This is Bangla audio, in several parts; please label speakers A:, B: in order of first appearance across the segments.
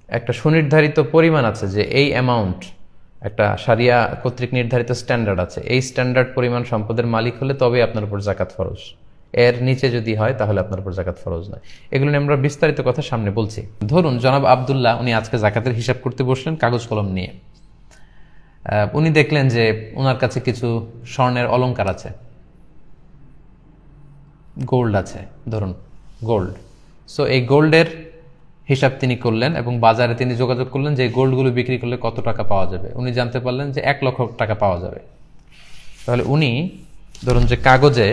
A: একটা সুনির্ধারিত পরিমাণ আছে যে এই অ্যামাউন্ট, একটা শারিয়া কর্তৃক নির্ধারিত স্ট্যান্ডার্ড আছে, এই স্ট্যান্ডার্ড পরিমাণ সম্পদের মালিক হলে তবে আপনার উপর জাকাত ফরজ, এর নিচে যদি হয় তাহলে আপনার উপর জাকাত ফরজ নয়। এগুলো নিয়ে আমরা বিস্তারিত কথা সামনে বলছি। ধরুন জনাব আব্দুল্লাহ উনি আজকে জাকাতের হিসাব করতে বসলেন কাগজ কলম নিয়ে। উনি দেখলেন যে ওনার কাছে কিছু স্বর্ণের অলংকার আছে, গোল্ড আছে, ধরুন গোল্ড। সো এই গোল্ডের হিসাব তিনি করলেন এবং বাজারে তিনি যোগাযোগ করলেন যে গোল্ডগুলো বিক্রি করলে কত টাকা পাওয়া যাবে। উনি জানতে পারলেন যে 1 লক্ষ টাকা পাওয়া যাবে। তাহলে উনি ধরুন যে কাগজে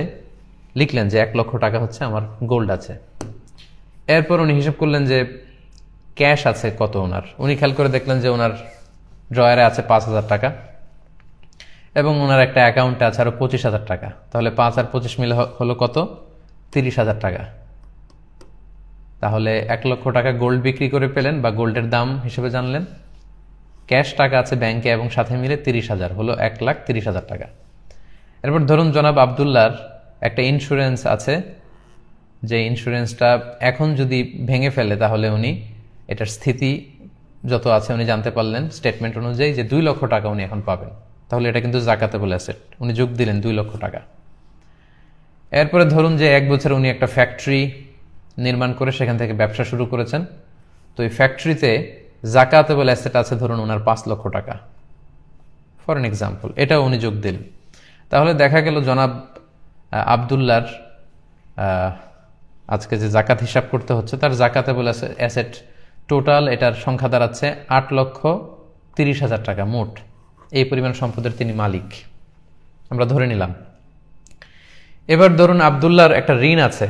A: লিখলেন যে 1 লক্ষ টাকা হচ্ছে আমার গোল্ড আছে। এরপর উনি হিসাব করলেন যে ক্যাশ আছে কত ওনার। উনি খেয়াল করে দেখলেন যে ওনার ড্রয়ারে আছে 5,000 টাকা এবং ওনার একটা অ্যাকাউন্টে আছে আরো 25,000 টাকা। তাহলে 5 আর 25 মিলে হলো কত? 30,000 টাকা। তাহলে 1 লক্ষ টাকা গোল্ড বিক্রি করে পেলেন বা গোল্ডের দাম হিসেবে জানলেন। ক্যাশ টাকা আছে ব্যাংকে এবং সাথে মিলে 30,000, হলো 1,30,000 টাকা। এরপর ধরুন জনাব আব্দুল্লাহর একটা ইন্স্যুরেন্স আছে, যে ইন্স্যুরেন্সটা এখন যদি ভেঙে ফেলে তাহলে উনি এটার স্থিতি যত আছে উনি জানতে পারলেন স্টেটমেন্ট অনুযায়ী যে 2 লক্ষ টাকা উনি এখন পাবেন। তাহলে এটা কিন্তু জাকাতেবল অ্যাসেট, উনি যোগ দিলেন 2 লক্ষ টাকা। এরপরে ধরুন যে 1 বছর উনি একটা ফ্যাক্টরি নির্মাণ করে সেখান থেকে ব্যবসা শুরু করেছেন। তো এই ফ্যাক্টরিতে জাকাতেবল অ্যাসেট আছে ধরুন ওনার 5 লক্ষ টাকা, ফর এন এক্সাম্পল, এটাও উনি যোগ দিলেন। তাহলে দেখা গেল জনাব আব্দুল্লাহর আজকে যে জাকাত হিসাব করতে হচ্ছে তার জাকাতেবল অ্যাসেট টোটাল এটার সংখ্যা দাঁড়াচ্ছে 8,30,000 টাকা মোট। এই পরিমাণ সম্পদের তিনি মালিক, আমরা ধরে নিলাম। এবার ধরুন আব্দুল্লাহর একটা ঋণ আছে,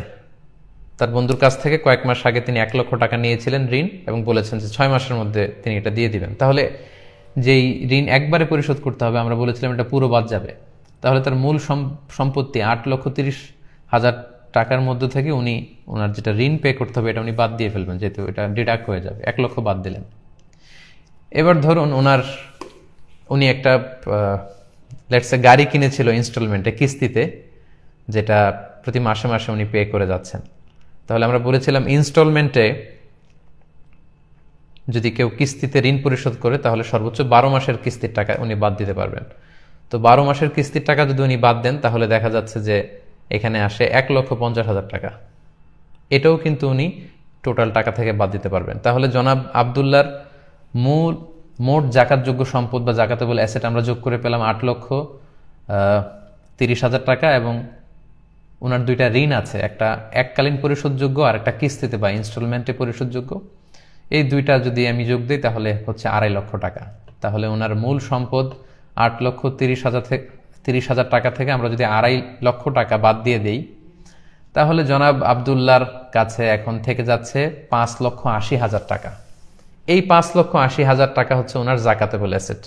A: তার বন্ধুর কাছ থেকে কয়েক মাস আগে তিনি 1 লক্ষ টাকা নিয়েছিলেন ঋণ এবং বলেছেন যে 6 মাসের মধ্যে তিনি এটা দিয়ে দিবেন। তাহলে যেই ঋণ একবারে পরিশোধ করতে হবে, আমরা বলেছিলাম এটা পুরো বাদ যাবে। তাহলে তার মূল সম্পত্তি 8,30,000 টাকার মধ্যে থেকে উনি ওনার যেটা ঋণ পে করতে হবে এটা উনি বাদ দিয়ে ফেলবেন, যেহেতু এটা ডিডাক্ট হয়ে যাবে। 1 লক্ষ বাদ দিলেন। এবার ধরুন উনি একটা লেটস সে গাড়ি কিনেছিল ইনস্টলমেন্টে, কিস্তিতে, যেটা প্রতি মাসে মাসে উনি পে করে যাচ্ছেন। তাহলে আমরা বলেছিলাম ইনস্টলমেন্টে যদি কেউ কিস্তিতে ঋণ পরিশোধ করে তাহলে সর্বোচ্চ 12 মাসের কিস্তির টাকা উনি বাদ দিতে পারবেন। তো 12 মাসের কিস্তির টাকা যদি উনি বাদ দেন তাহলে দেখা যাচ্ছে যে এখানে আসে 1,50,000 টাকা। এটাও কিন্তু উনি টোটাল টাকা থেকে বাদ দিতে পারবেন। তাহলে জনাব আব্দুল্লাহর মোট জাকাতযোগ্য সম্পদ বা জাকাতেবল অ্যাসেট আমরা যোগ করে পেলাম 8,30,000 টাকা এবং ওনার 2টা ঋণ আছে, একটা এককালীন পরিশোধযোগ্য আর একটা কিস্তিতে বা ইনস্টলমেন্টে পরিশোধযোগ্য। এই 2টা যদি আমি যোগ দিই তাহলে হচ্ছে 2.5 লক্ষ টাকা। তাহলে ওনার মূল সম্পদ 8,30,000 টাকা থেকে আমরা যদি 2.5 লক্ষ টাকা বাদ দিয়ে দেই তাহলে জনাব আব্দুল্লাহর কাছে এখন থেকে যাচ্ছে 5,80,000 টাকা। এই 5,80,000 টাকা হচ্ছে ওনার জাকাতেবল অ্যাসেট।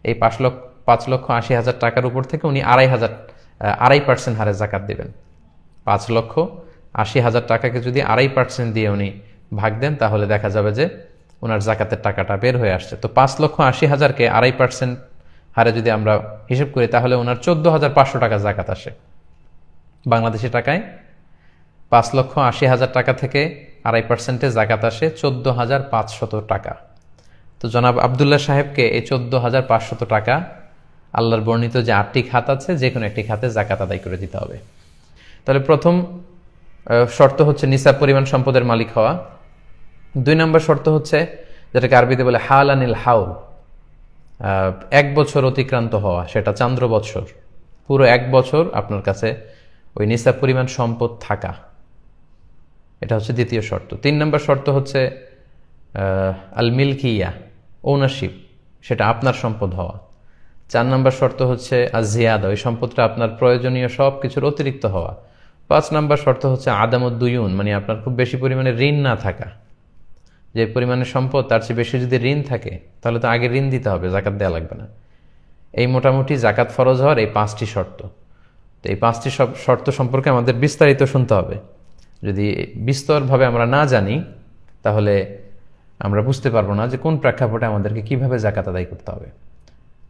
A: এই 5,80,000 টাকার উপর থেকে উনি 2.5% হারে জাকাত দিবেন। 5,80,000 টাকাকে যদি 2.5% দিয়ে উনি ভাগ দেন তাহলে দেখা যাবে যে ওনার জাকাতের টাকাটা বের হয়ে আসছে। তো 5,80,000কে 2.5% হারে যদি আমরা হিসেব করি তাহলে ওনার 14,500 টাকা জাকাত আসে। বাংলাদেশি টাকায় 5,80,000 টাকা থেকে 2.5%-এ জাকাত আসে 14,500 টাকা। তো জনাব আব্দুল্লাহ সাহেবকে এই 14,500 টাকা আল্লাহর বর্ণিত যে 8টি খাত আছে যে কোনো একটি খাতে জাকাত আদায় করে দিতে হবে। তাহলে প্রথম শর্ত হচ্ছে নিসাব পরিমাণ সম্পদের মালিক হওয়া। 2 নম্বর শর্ত হচ্ছে যেটাকে আরবিতে বলে হালানিল হাউল, 1 বছর অতিক্রান্ত হওয়া, সেটা চান্দ্র বৎসর, পুরো 1 বছর আপনার কাছে ওই নিসাব পরিমাণ সম্পদ থাকা, এটা হচ্ছে দ্বিতীয় শর্ত। 3 নম্বর শর্ত হচ্ছে আল মিলকিয়া, ওনারশিপ, সেটা আপনার সম্পদ হওয়া। 4 নম্বর শর্ত হচ্ছে আজিয়াদা, ওই সম্পদটা আপনার প্রয়োজনীয় সব কিছুর অতিরিক্ত হওয়া। 5 নম্বর শর্ত হচ্ছে আদামুদ্দুয়ুন, মানে আপনার খুব বেশি পরিমাণে ঋণ না থাকা। যে পরিমাণে সম্পদ তার চেয়ে বেশি যদি ঋণ থাকে তাহলে তো আগে ঋণ দিতে হবে, জাকাত দেওয়া লাগবে না। এই মোটামুটি জাকাত ফরজ হওয়ার এই 5টি শর্ত। তো এই 5টি শর্ত সম্পর্কে আমাদের বিস্তারিত শুনতে হবে। যদি বিস্তরভাবে আমরা না জানি তাহলে আমরা বুঝতে পারবো না যে কোন প্রেক্ষাপটে আমাদেরকে কিভাবে জাকাত আদায় করতে হবে।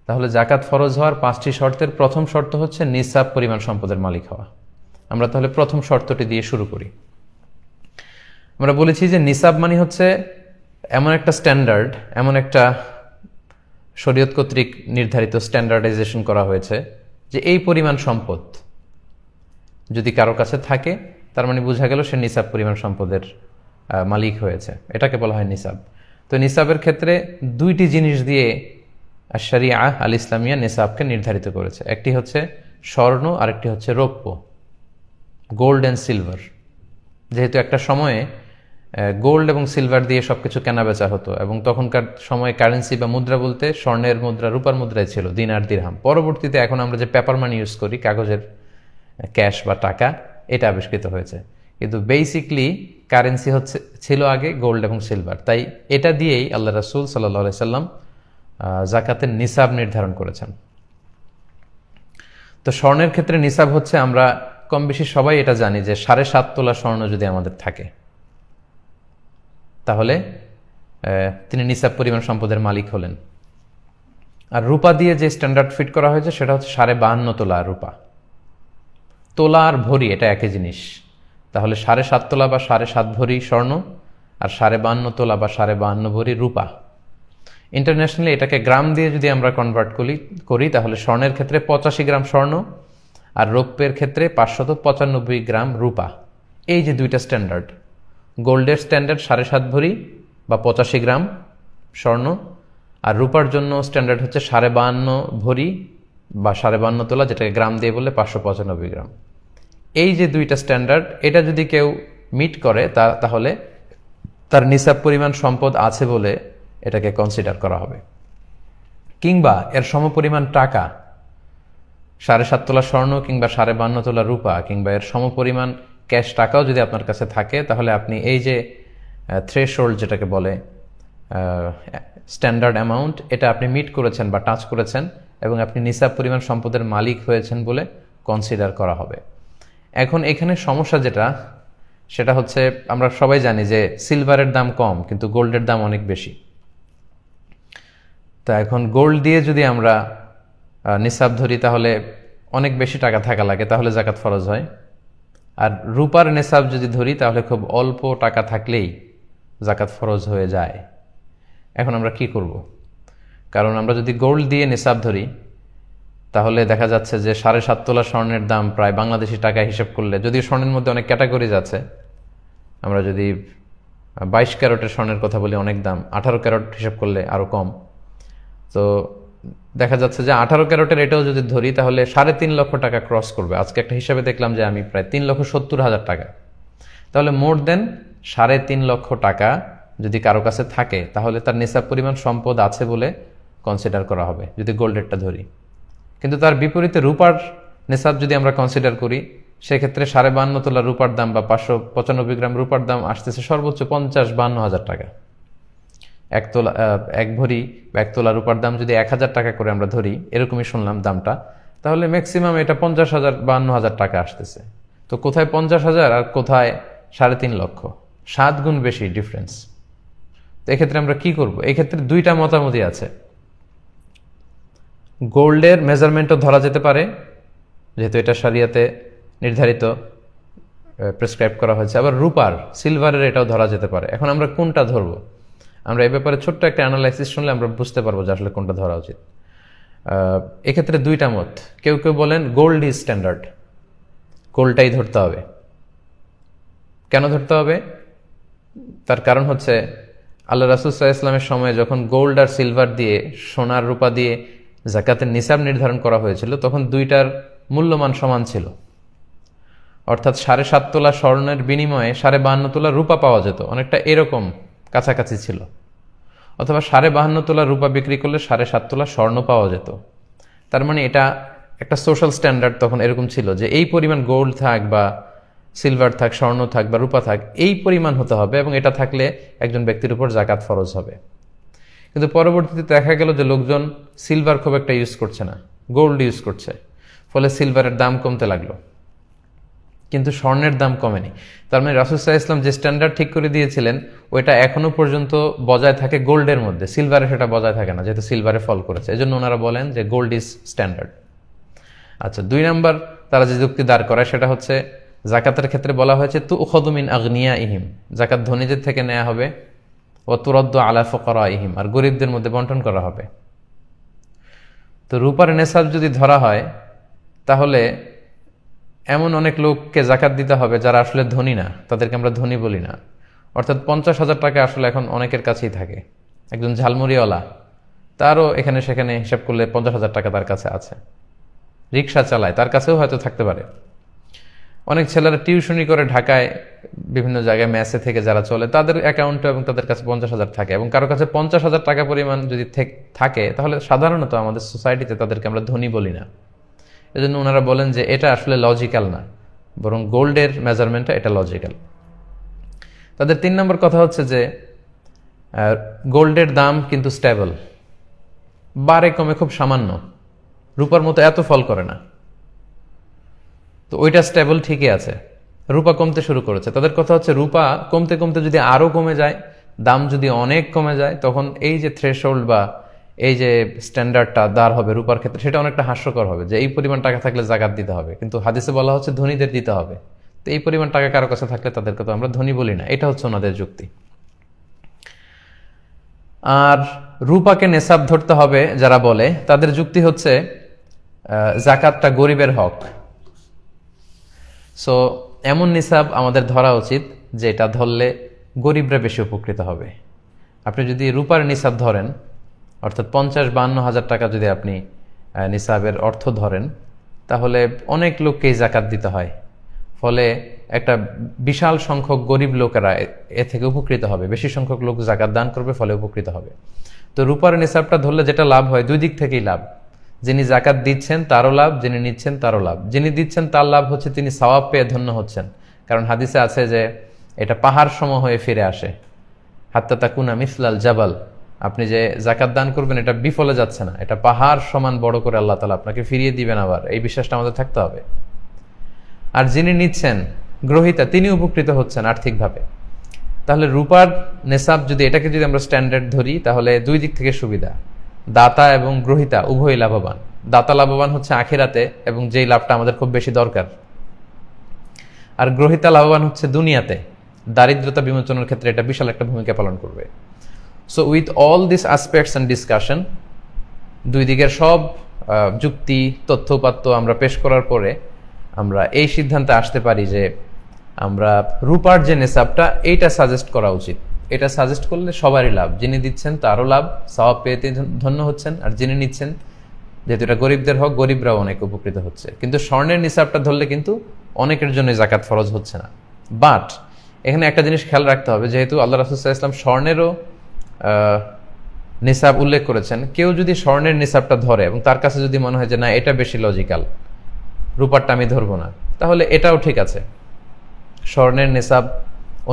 A: তাহলে জাকাত ফরজ হওয়ার 5টি শর্তের প্রথম শর্ত হচ্ছে নিসাব পরিমাণ সম্পদের মালিক হওয়া। আমরা তাহলে প্রথম শর্তটি দিয়ে শুরু করি। আমরা বলেছি যে নিসাব মানে হচ্ছে এমন একটা স্ট্যান্ডার্ড, এমন একটা শরীয়ত কর্তৃক নির্ধারিত স্ট্যান্ডার্ডাইজেশন করা হয়েছে যে এই পরিমাণ সম্পদ যদি কারো কাছে থাকে, তার মানে বোঝা গেল সে নিসাব পরিমাণ সম্পদের মালিক হয়েছে। এটাকে বলা হয় নিসাব। তো নিসাবের ক্ষেত্রে দুইটি জিনিস দিয়ে শরিয়া আল ইসলামিয়া নিসাবকে নির্ধারিত করেছে। একটি হচ্ছে স্বর্ণ, আরেকটি হচ্ছে রৌপ্য, গোল্ড অ্যান্ড সিলভার। যেহেতু একটা সময়ে গোল্ড এবং সিলভার দিয়ে সবকিছু কেনা বেচা হতো, এবং তখনকার সময়ে কারেন্সি বা মুদ্রা বলতে স্বর্ণের মুদ্রা, রূপার মুদ্রাই ছিল, দিনার দিরহাম। পরবর্তীতে এখন আমরা যে পেপার মানি ইউজ করি, কাগজের ক্যাশ বা টাকা, এটা আবিষ্কৃত হয়েছে। কিন্তু বেসিকলি কারেন্সি ছিল আগে গোল্ড এবং সিলভার। তাই এটা দিয়েই আল্লাহ রাসূল সাল্লাল্লাহু আলাইহি সাল্লাম যাকাতের নিসাব নির্ধারণ করেছেন। তো স্বর্ণের ক্ষেত্রে নিসাব হচ্ছে, আমরা কম বেশি সবাই এটা জানি যে 7.5 তোলা স্বর্ণ যদি আমাদের থাকে, তাহলে তিনি নিসাব পরিমাণ সম্পদের মালিক হলেন। আর রূপা দিয়ে যে স্ট্যান্ডার্ড ফিট করা হয়েছে সেটা হচ্ছে 52.5 তোলা রূপা। তোলা আর ভরি এটা একই জিনিস। তাহলে 7.5 তোলা বা 7.5 ভরি স্বর্ণ, আর 52.5 তোলা বা 52.5 ভরি রূপা। ইন্টারন্যাশনালি এটাকে গ্রাম দিয়ে যদি আমরা কনভার্ট করি, তাহলে স্বর্ণের ক্ষেত্রে 85 গ্রাম স্বর্ণ, আর রৌপ্যের ক্ষেত্রে 595 গ্রাম রূপা। এই যে দুইটা স্ট্যান্ডার্ড, গোল্ডের স্ট্যান্ডার্ড 7.5 ভরি বা 85 গ্রাম স্বর্ণ, আর রূপার জন্য স্ট্যান্ডার্ড হচ্ছে 52.5 ভরি বা 52.5 তোলা, যেটাকে গ্রাম দিয়ে বললে 595 গ্রাম। এই যে দুইটা স্ট্যান্ডার্ড, এটা যদি কেউ মিট করে তাহলে তার নিসাব পরিমাণ সম্পদ আছে বলে এটাকে কনসিডার করা হবে। কিংবা এর সমপরিমাণ টাকা, 7.5 তোলা স্বর্ণ কিংবা 52.5 তোলা রূপা, কিংবা এর সমপরিমাণ ক্যাশ টাকাও যদি আপনার কাছে থাকে, তাহলে আপনি এই যে থ্রেশহোল্ড যেটাকে বলে স্ট্যান্ডার্ড অ্যামাউন্ট, এটা আপনি মিট করেছেন বা টাচ করেছেন, এবং আপনি নিসাব পরিমাণ সম্পদের মালিক হয়েছেন বলে কনসিডার করা হবে। এখন এখানে সমস্যা যেটা, সেটা হচ্ছে আমরা সবাই জানি যে সিলভারের দাম কম কিন্তু গোল্ডের দাম অনেক বেশি। তা এখন গোল্ড দিয়ে যদি আমরা নিসাব ধরি, তাহলে অনেক বেশি টাকা থাকা লাগে, তাহলে জাকাত ফরজ হয়। আর রূপার নিসাব যদি ধরি, তাহলে খুব অল্প টাকা থাকলেই জাকাত ফরজ হয়ে যায়। এখন আমরা কি করব? কারণ আমরা যদি গোল্ড দিয়ে নিসাব ধরি, তাহলে দেখা যাচ্ছে যে 7.5 তোলা স্বর্ণের দাম প্রায় বাংলাদেশি টাকা হিসেব করলে, যদিও স্বর্ণের মধ্যে অনেক ক্যাটাগরিজ আছে, আমরা যদি 22 ক্যারেটের স্বর্ণের কথা বলি অনেক দাম, 18 ক্যারেট হিসেব করলে আরও কম। তো দেখা যাচ্ছে যে 18 ক্যারেটের এটাও যদি ধরি, তাহলে 3.5 লক্ষ টাকা ক্রস করবে। আজকে একটা হিসাবে দেখলাম যে আমি প্রায় 3,70,000 টাকা। তাহলে মোর দেন 3.5 লক্ষ টাকা যদি কারো কাছে থাকে, তাহলে তার নিসাব পরিমাণ সম্পদ আছে বলে কনসিডার করা হবে যদি গোল্ডেরটা ধরি। কিন্তু তার বিপরীতে রূপার নিসাব যদি আমরা কনসিডার করি, সেক্ষেত্রে 52.5 তোলা রূপার দাম বা 595 গ্রাম রূপার দাম আসতেছে সর্বোচ্চ 50-52 হাজার টাকা। এক ভরি বা 1 তোলা রূপার দাম যদি 1,000 টাকা করে আমরা ধরি, এরকমই শুনলাম দামটা, তাহলে ম্যাক্সিমাম এটা 50,000-52,000 টাকা আসতেছে। তো কোথায় 50,000 আর কোথায় 3.5 লক্ষ, 7 গুণ বেশি ডিফারেন্স। তো এক্ষেত্রে আমরা কি করব? এক্ষেত্রে দুইটা মতামতই আছে। গোল্ডের মেজারমেন্টও ধরা যেতে পারে, যেহেতু এটা শরিয়াতে নির্ধারিত, প্রেসক্রাইব করা হয়েছে। আবার রূপার, সিলভারের এটাও ধরা যেতে পারে। এখন আমরা কোনটা ধরবো? আমরা এই ব্যাপারে ছোট্ট একটা অ্যানালাইসিস শুনলে আমরা বুঝতে পারবো যে আসলে কোনটা ধরা উচিত। এক্ষেত্রে দুইটা মত। কেউ কেউ বলেন গোল্ড ইজ স্ট্যান্ডার্ড, গোল্ডটাই ধরতে হবে। কেন ধরতে হবে? তার কারণ হচ্ছে আল্লাহ রাসূল সাল্লাল্লাহু আলাইহি ওয়াসাল্লামের সময় যখন গোল্ড আর সিলভার দিয়ে, সোনার রূপা দিয়ে যাকাতের নিসাব নির্ধারণ করা হয়েছিল, তখন দুইটার মূল্যমান সমান ছিল। অর্থাৎ 7.5 তোলা স্বর্ণের বিনিময়ে 52.5 তোলা রূপা পাওয়া যেত, অনেকটা এরকম কাছাকাছি ছিল। অথবা 52.5 তোলা রূপা বিক্রি করলে 7.5 তোলা স্বর্ণ পাওয়া যেত। তার মানে এটা একটা সোশ্যাল স্ট্যান্ডার্ড তখন এরকম ছিল যে এই পরিমাণ গোল্ড থাক বা সিলভার থাক, স্বর্ণ থাক বা রূপা থাক, এই পরিমাণ হতে হবে, এবং এটা থাকলে একজন ব্যক্তির উপর জাকাত ফরজ হবে। কিন্তু পরবর্তীতে দেখা গেল যে লোকজন সিলভার খুব একটা ইউজ করছে না, গোল্ড ইউজ করছে, ফলে সিলভারের দাম কমতে লাগলো, কিন্তু স্বর্ণের দাম কমেনি। তার মানে রাসূল সাল্লাল্লাহু আলাইহি ওয়াসাল্লাম যে স্ট্যান্ডার্ড ঠিক করে দিয়েছিলেন, ওইটা এখনো পর্যন্ত বজায় থাকে গোল্ডের মধ্যে, সিলভারে সেটা বজায় থাকে না, যেহেতু সিলভারে ফল করেছে। এই জন্য ওনারা বলেন যে গোল্ড ইজ স্ট্যান্ডার্ড। আচ্ছা, 2 নাম্বার তারা যে যুক্তি দাঁড় করায় সেটা হচ্ছে জাকাতের ক্ষেত্রে বলা হয়েছে তুখযু মিন আগনিয়াইহিম, জাকাত ধনীদের থেকে নেওয়া হবে, ও তুরদ্দু আলা ফুকারাইহিম, আর গরিবদের মধ্যে বন্টন করা হবে। তো রূপার নেসাব যদি ধরা হয় তাহলে এমন অনেক লোককে জাকাত দিতে হবে যারা আসলে ধনী না, তাদেরকে আমরা ধনী বলি না। অর্থাৎ 50,000 টাকা আসলে এখন অনেকের কাছেই থাকে। একজন ঝালমুড়িওয়ালা, তারও এখানে সেখানে হিসাব করলে 50,000 টাকা তার কাছে আছে। রিক্সা চালায়, তার কাছেও হয়তো থাকতে পারে। অনেক ছেলেরা টিউশনি করে ঢাকায় বিভিন্ন জায়গায় মেসে থেকে যারা চলে, তাদের অ্যাকাউন্টে এবং তাদের কাছে 50,000 থাকে, এবং কারো কাছে 50,000 টাকা পরিমাণ যদি থাকে, তাহলে সাধারণত আমাদের সোসাইটিতে তাদেরকে আমরা ধনী বলি না। এজন্য ওনারা বলেন যে এটা আসলে লজিক্যাল না, বরং গোল্ডের মেজারমেন্টটা এটা লজিক্যাল। তাদের 3 নম্বর কথা হচ্ছে যে গোল্ডের দাম কিন্তু স্টেবল, বারে কমে খুব সামান্য, রূপার মতো এত ফল করে না। তো ওইটা স্টেবল ঠিকই আছে। রূপা কমতে শুরু করেছে, তাদের কথা হচ্ছে রূপা কমতে কমতে যদি আরো কমে যায়, দাম যদি অনেক কমে যায়, তখন এই যে থ্রেশহোল্ড বা এই যে স্ট্যান্ডার্ডটা দাঁড় হবে রূপার ক্ষেত্রে, সেটা অনেকটা হাস্যকর হবে যে এই পরিমাণ টাকা থাকলে জাকাত দিতে হবে, কিন্তু হাদিসে বলা হচ্ছে ধনীদের দিতে হবে। তো এই পরিমাণ টাকা কারো কাছে থাকলে তাদেরকে তো আমরা ধনী বলি না, এটা হচ্ছে ওনাদের যুক্তি। আর রূপাকে নেসাব ধরতে হবে যারা বলে, তাদের যুক্তি হচ্ছে জাকাতটা গরিবের হক। সো এমন নিসাব আমাদের ধরা উচিত যে এটা ধরলে গরিবরা বেশি উপকৃত হবে। আপনি যদি রূপার নিসাব ধরেন, অর্থাৎ 50-52 হাজার টাকা যদি আপনি নিসাবের অর্থ ধরেন, তাহলে অনেক লোককেই জাকাত দিতে হয়। ফলে একটা বিশাল সংখ্যক গরিব লোকেরা এ থেকে উপকৃত হবে, বেশি সংখ্যক লোক জাকাত দান করবে, ফলে উপকৃত হবে। তো রূপার নিসাবটা ধরলে যেটা লাভ হয়, দুই দিক থেকেই লাভ। যিনি জাকাত দিচ্ছেন তারও লাভ, যিনি নিচ্ছেন তারও লাভ। যিনি দিচ্ছেন তার লাভ হচ্ছে তিনি সওয়াব পেয়ে ধন্য হচ্ছেন, কারণ হাদিসে আছে যে এটা পাহাড় সম হয়ে ফিরে আসে। হাত্তা তাকুনা মিসলাল জাবাল, আপনি যে জাকাত দান করবেন এটা বিফলে যাচ্ছে না, এটা পাহাড় সমান বড় করে আল্লাহ তাআলা আপনাকে ফিরিয়ে দিবেন আবার, এই বিশ্বাসটা আমাদের থাকতে হবে। আর যিনি নিচ্ছেন গ্রহীতা, তিনি উপকৃত হচ্ছেন আর্থিকভাবে। তাহলে রূপার নেসাব যদি এটাকে যদি আমরা স্ট্যান্ডার্ড ধরি, তাহলে দুই দিক থেকে সুবিধা, দাতা এবং গ্রহীতা উভয়ই লাভবান। দাতা লাভবান হচ্ছে আখিরাতে, এবং যেই লাভটা আমাদের খুব বেশি দরকার। আর গ্রহীতা লাভবান হচ্ছে দুনিয়াতে, দারিদ্রতা বিমোচনের ক্ষেত্রে এটা বিশাল একটা ভূমিকা পালন করবে। So with all this aspects and discussion, দুই দিকের সব যুক্তি তথ্যপাত্য আমরা পেশ করার পরে আমরা এই সিদ্ধান্তে আসতে পারি যে আমরা রূপার যে নেসাবটা, এইটা সাজেস্ট করা উচিত। এটা সাজেস্ট করলে সবারই লাভ, যিনি দিচ্ছেন তারও লাভ, সওয়াব পেয়ে ধন্য হচ্ছেন, আর যিনি নিচ্ছেন, যেহেতু এটা গরিবদের হক, গরিবরাও অনেক উপকৃত হচ্ছে। কিন্তু স্বর্ণের নিসাবটা ধরলে কিন্তু অনেকের জন্য জাকাত ফরজ হচ্ছে না। বাট এখানে একটা জিনিস খেয়াল রাখতে হবে, যেহেতু আল্লাহ রাসূল সাল্লাল্লাহু আলাইহি ওয়াসাল্লাম স্বর্ণেরও নিসাব উল্লেখ করেছেন, কেউ যদি স্বর্ণের নিসাবটা ধরে এবং তার কাছে যদি মনে হয় যে না এটা বেশি লজিক্যাল, রূপারটা আমি ধরবো না, তাহলে এটাও ঠিক আছে। স্বর্ণের নিসাব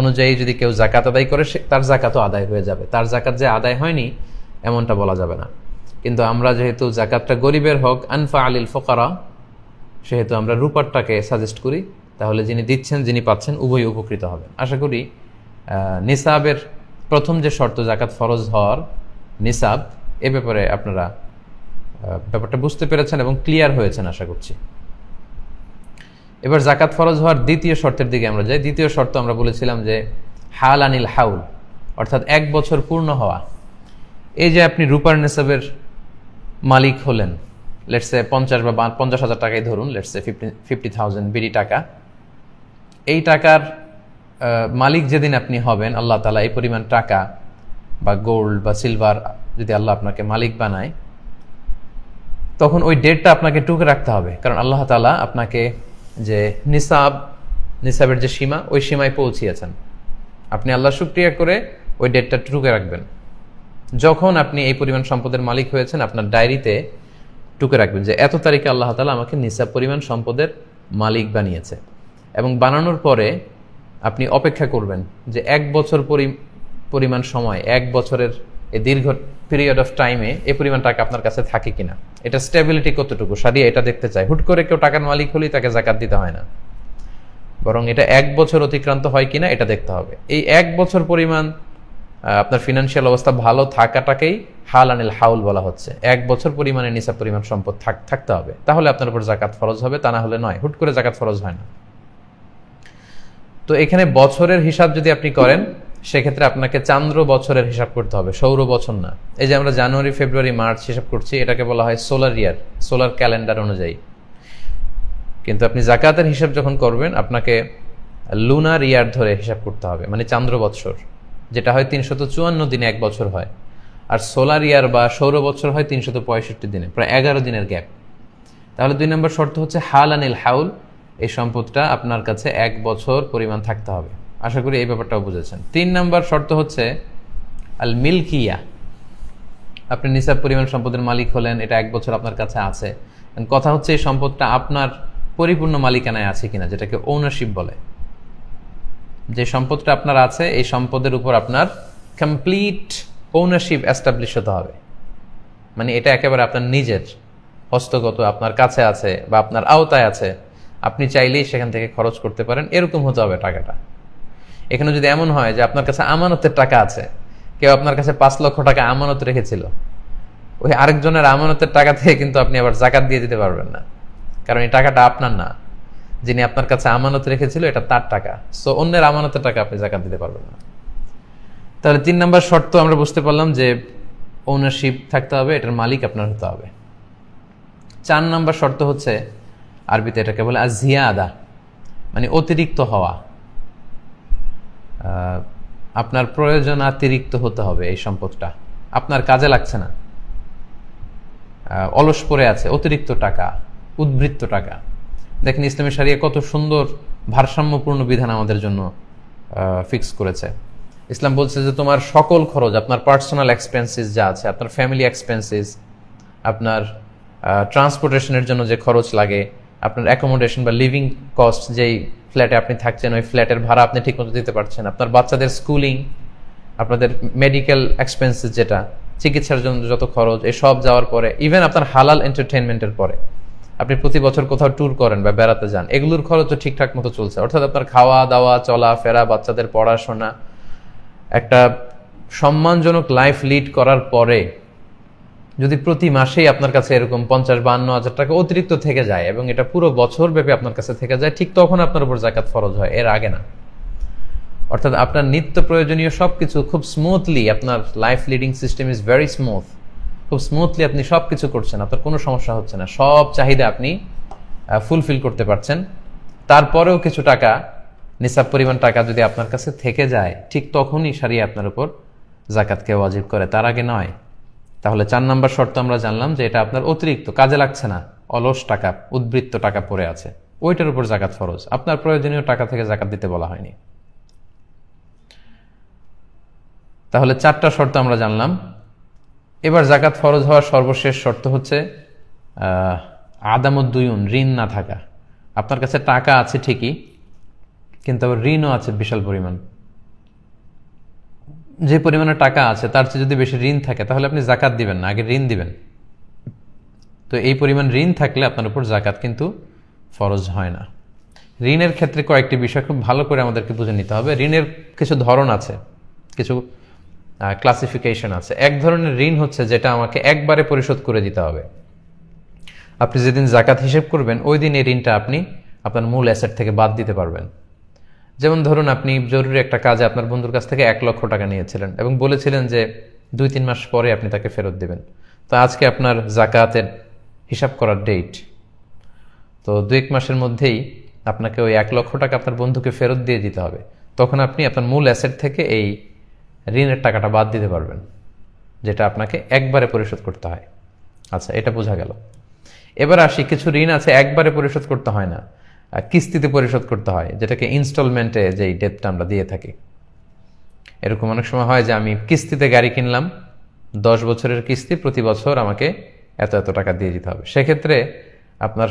A: অনুযায়ী যদি কেউ জাকাত আদায় করে, তার জাকাতও আদায় হয়ে যাবে। তার জাকাত যে আদায় হয়নি এমনটা বলা যাবে না। কিন্তু আমরা যেহেতু জাকাতটা গরিবের হক, আনফা আলিল ফোকারা, সেহেতু আমরা রূপারটাকে সাজেস্ট করি। তাহলে যিনি দিচ্ছেন যিনি পাচ্ছেন উভয়ই উপকৃত হবেন। আশা করি নিসাবের প্রথম যে শর্ত, জাকাত ফরজ হওয়ার নিসাব, এ ব্যাপারে আপনারা ব্যাপারটা বুঝতে পেরেছেন এবং ক্লিয়ার হয়েছেন আশা করছি। এবার জাকাত ফরজ হওয়ার দ্বিতীয় শর্তের দিকে আমরা যাই। দ্বিতীয় শর্ত আমরা বলেছিলাম যে হাল আনিল হাউল, অর্থাৎ 1 বছর পূর্ণ হওয়া। এই যে আপনি রূপার নিসাবের মালিক হলেন, লেটসে 50,000 টাকাই ধরুন, লেটসে 50,000 বিডি টাকা। এই টাকার মালিক যেদিন আপনি হবেন, আল্লাহ তাআলা এই পরিমাণ টাকা বা গোল্ড বা সিলভার যদি আল্লাহ আপনাকে মালিক বানায়, তখন ওই ডেটটা আপনাকে টুকে রাখতে হবে। কারণ আল্লাহ তাআলা আপনাকে যে নিসাবের যে সীমা, ওই সীমায় পৌঁছিয়েছেন। আপনি আল্লাহ শুকরিয়া করে ওই ডেটটা টুকে রাখবেন। যখন আপনি এই পরিমাণ সম্পদের মালিক হয়েছেন, আপনার ডায়েরিতে টুকে রাখবেন যে এত তারিখে আল্লাহ তাআলা আমাকে নিসাব পরিমাণ সম্পদের মালিক বানিয়েছে। এবং বানানোর পরে আপনি অপেক্ষা করবেন যে 1 বছর পরিমাণ সময়, 1 বছরের এই দীর্ঘ পিরিয়ড অফ টাইমে এই পরিমাণ টাকা আপনার কাছে থাকে কিনা, এটা স্টেবিলিটি কতটুকু, সারিয়া এটা দেখতে চাই। হুট করে কেউ টাকার মালিক হলেই তাকে জাকাত দিতে হয় না, বরং এটা 1 বছর অতিক্রান্ত হয় কিনা এটা দেখতে হবে। এই 1 বছর পরিমাণ আপনার ফিনান্সিয়াল অবস্থা ভালো থাকাটাকেই হাল আনিল হাউল বলা হচ্ছে। 1 বছর পরিমাণে নিসাব পরিমাণ সম্পদ থাকতে হবে, তাহলে আপনার উপর জাকাত ফরজ হবে, তা না হলে নয়। হুট করে জাকাত ফরজ হয় না। তো এখানে বছরের হিসাব যদি আপনি করেন, সেক্ষেত্রে আপনাকে চান্দ্র বছরের হিসাব করতে হবে, সৌর বছর না। এই যে আমরা জানুয়ারি, ফেব্রুয়ারি, মার্চ হিসাব করছি, এটাকে বলা হয় সোলার ইয়ার, সোলার ক্যালেন্ডার অনুযায়ী। কিন্তু আপনি জাকাতের হিসাব যখন করবেন, আপনাকে লুনার ইয়ার ধরে হিসাব করতে হবে, মানে চান্দ্র বৎসর, যেটা হয় 354 দিনে এক বছর হয়। আর সোলার ইয়ার বা সৌর বছর হয় 365 দিনে, প্রায় 11 দিনের গ্যাপ। তাহলে 2 নম্বর শর্ত হচ্ছে হাল আনিল হাউল, এই সম্পদটা আপনার কাছে 1 বছর পরিমাণ থাকতে হবে। আশা করি এই ব্যাপারটাও বুঝেছেন। 3 নম্বর শর্ত হচ্ছে আল মিলকিয়া, আপনি নিসাব পরিমাণ সম্পদের মালিক হলেন, এটা 1 বছর আপনার কাছে আছে। কথা হচ্ছে এই সম্পদটা আপনার পরিপূর্ণ মালিকানায় আছে কিনা, যেটাকে ওনারশিপ বলে। যে সম্পদটা আপনার আছে, এই সম্পদের উপর আপনার কমপ্লিট ওনারশিপ এস্টাবলিশ হতে হবে, মানে এটা একেবারে আপনার নিজের হস্তগত, আপনার কাছে আছে বা আপনার আওতায় আছে, আপনি চাইলেই সেখান থেকে খরচ করতে পারেন, এরকম হতে হবে টাকাটা। এখানে যদি এমন হয় যে আপনার কাছে আমানতের টাকা আছে, কেউ আপনার কাছে 5 লক্ষ টাকা আমানত রেখেছিল, ওই আরেকজনের আমানতের টাকা থেকে কিন্তু আপনি আবার জাকাত দিয়ে দিতে পারবেন না, কারণ এই টাকাটা আপনার না। যিনি আপনার কাছে আমানত রেখেছিল, এটা তার টাকা, সো অন্যের আমানতের টাকা আপনি জাকাত দিতে পারবেন না। তাহলে 3 নম্বর শর্ত আমরা বুঝতে পারলাম যে ওনারশিপ থাকতে হবে, এটার মালিক আপনার হতে হবে। 4 নম্বর শর্ত হচ্ছে, আরবিতে এটাকে বলে আজিয়াদা, মানে অতিরিক্ত হওয়া। আপনার প্রয়োজন অতিরিক্ত হতে হবে, এই সম্পদটা আপনার কাজে লাগছে না, অলস পড়ে আছে, অতিরিক্ত টাকা, উদ্বৃত্ত টাকা। দেখেন ইসলামী শরিয়া কত সুন্দর ভারসাম্যপূর্ণ বিধান আমাদের জন্য ফিক্স করেছে। ইসলাম বলছে যে তোমার সকল খরচ, আপনার পার্সোনাল এক্সপেন্সেস যা আছে, আপনার ফ্যামিলি এক্সপেন্সেস, আপনার ট্রান্সপোর্টেশনের জন্য যে খরচ লাগে, আপনার অ্যাকোমোডেশন বা লিভিং কস্ট, যেই ফ্ল্যাটে আপনি থাকছেন ওই ফ্ল্যাটের ভাড়া আপনি ঠিকমতো দিতে পারছেন, আপনার বাচ্চাদের স্কুলিং, আপনাদের মেডিকেল এক্সপেন্সেস, যেটা চিকিৎসার জন্য যত খরচ, এসব যাওয়ার পরে, ইভেন আপনার হালাল এন্টারটেনমেন্টের পরে, আপনি প্রতি বছর কোথাও ট্যুর করেন বা বেড়াতে যান, এগুলোর খরচও ঠিকঠাক মতো চলছে। অর্থাৎ আপনার খাওয়া দাওয়া, চলা ফেরা, বাচ্চাদের পড়াশোনা, একটা সম্মানজনক লাইফ লিড করার পরে যদি প্রতি মাসেই আপনার কাছে এরকম 50-52 হাজার টাকা অতিরিক্ত থেকে যায় এবং এটা পুরো বছর ব্যাপী আপনার কাছে থেকে যায়, ঠিক তখন আপনার উপর জাকাত ফরজ হয়, এর আগে না। অর্থাৎ আপনার নিত্য প্রয়োজনীয় সবকিছু খুব স্মুথলি, আপনার life leading system is very smooth, খুব স্মুথলি আপনি সবকিছু করছেন, আপনার কোনো সমস্যা হচ্ছে না, সব চাহিদা আপনি ফুলফিল করতে পারছেন। তারপরেও কিছু টাকা, নিসাব পরিমাণ টাকা যদি আপনার কাছে থেকে যায়, ঠিক তখনই শরিয়া আপনার উপর জাকাতকে ওয়াজিব করে, তার আগে নয়। তাহলে 4 নম্বর শর্ত আমরা জানলাম যে এটা আপনার অতিরিক্ত, কাজে লাগছে না, অলস টাকা, উদ্বৃত্ত টাকা পড়ে আছে, ওইটার উপর জাকাত ফরজ, আপনার প্রয়োজনীয় টাকা থেকে জাকাত দিতে বলা হয়নি। তাহলে 4টা শর্ত আমরা জানলাম। এবার জাকাত ফরজ হওয়ার সর্বশেষ শর্ত হচ্ছে আদামুদ্দুয়ুন, ঋণ না থাকা। আপনার কাছে টাকা আছে ঠিকই, কিন্তু আবার ঋণও আছে বিশাল পরিমাণ। যে পরিমাণে টাকা আছে তার চেয়ে যদি বেশি ঋণ থাকে, তাহলে আপনি জাকাত দিবেন না, আগে ঋণ দিবেন। তো এই পরিমাণ ঋণ থাকলে আপনার উপর জাকাত কিন্তু ফরজ হয় না। ঋণের ক্ষেত্রে কয়েকটি বিষয় খুব ভালো করে আমাদেরকে বুঝে নিতে হবে। ঋণের কিছু ধরন আছে, কিছু ক্লাসিফিকেশন আছে। এক ধরনের ঋণ হচ্ছে যেটা আমাকে একবারে পরিশোধ করে দিতে হবে। আপনি যেদিন জাকাত হিসেব করবেন, ওই দিন এই ঋণটা আপনি আপনার মূল অ্যাসেট থেকে বাদ দিতে পারবেন। যেমন ধরুন, আপনি জরুরি একটা কাজে আপনার বন্ধুর কাছ থেকে 1 লক্ষ টাকা নিয়েছিলেন এবং বলেছিলেন যে 2-3 মাস পরে আপনি তাকে ফেরত দেবেন। তো আজকে আপনার জাকাতের হিসাব করার ডেট, তো 2-1 মাসের মধ্যেই আপনাকে ওই 1 লক্ষ টাকা আপনার বন্ধুকে ফেরত দিয়ে দিতে হবে। তখন আপনি আপনার মূল অ্যাসেট থেকে এই ঋণের টাকাটা বাদ দিতে পারবেন, যেটা আপনাকে একবারে পরিশোধ করতে হয়। আচ্ছা, এটা বোঝা গেল। এবার আসি, কিছু ঋণ আছে একবারে পরিশোধ করতে হয় না, কিস্তিতে পরিশোধ করতে হয়, যেটাকে ইনস্টলমেন্টে যেই ডেটটা আমরা দিয়ে থাকি। এরকম অনেক সময় হয় যে আমি কিস্তিতে গাড়ি কিনলাম, 10 বছরের কিস্তি, প্রতি বছর আমাকে এত এত টাকা দিয়ে দিতে হবে। সেক্ষেত্রে আপনার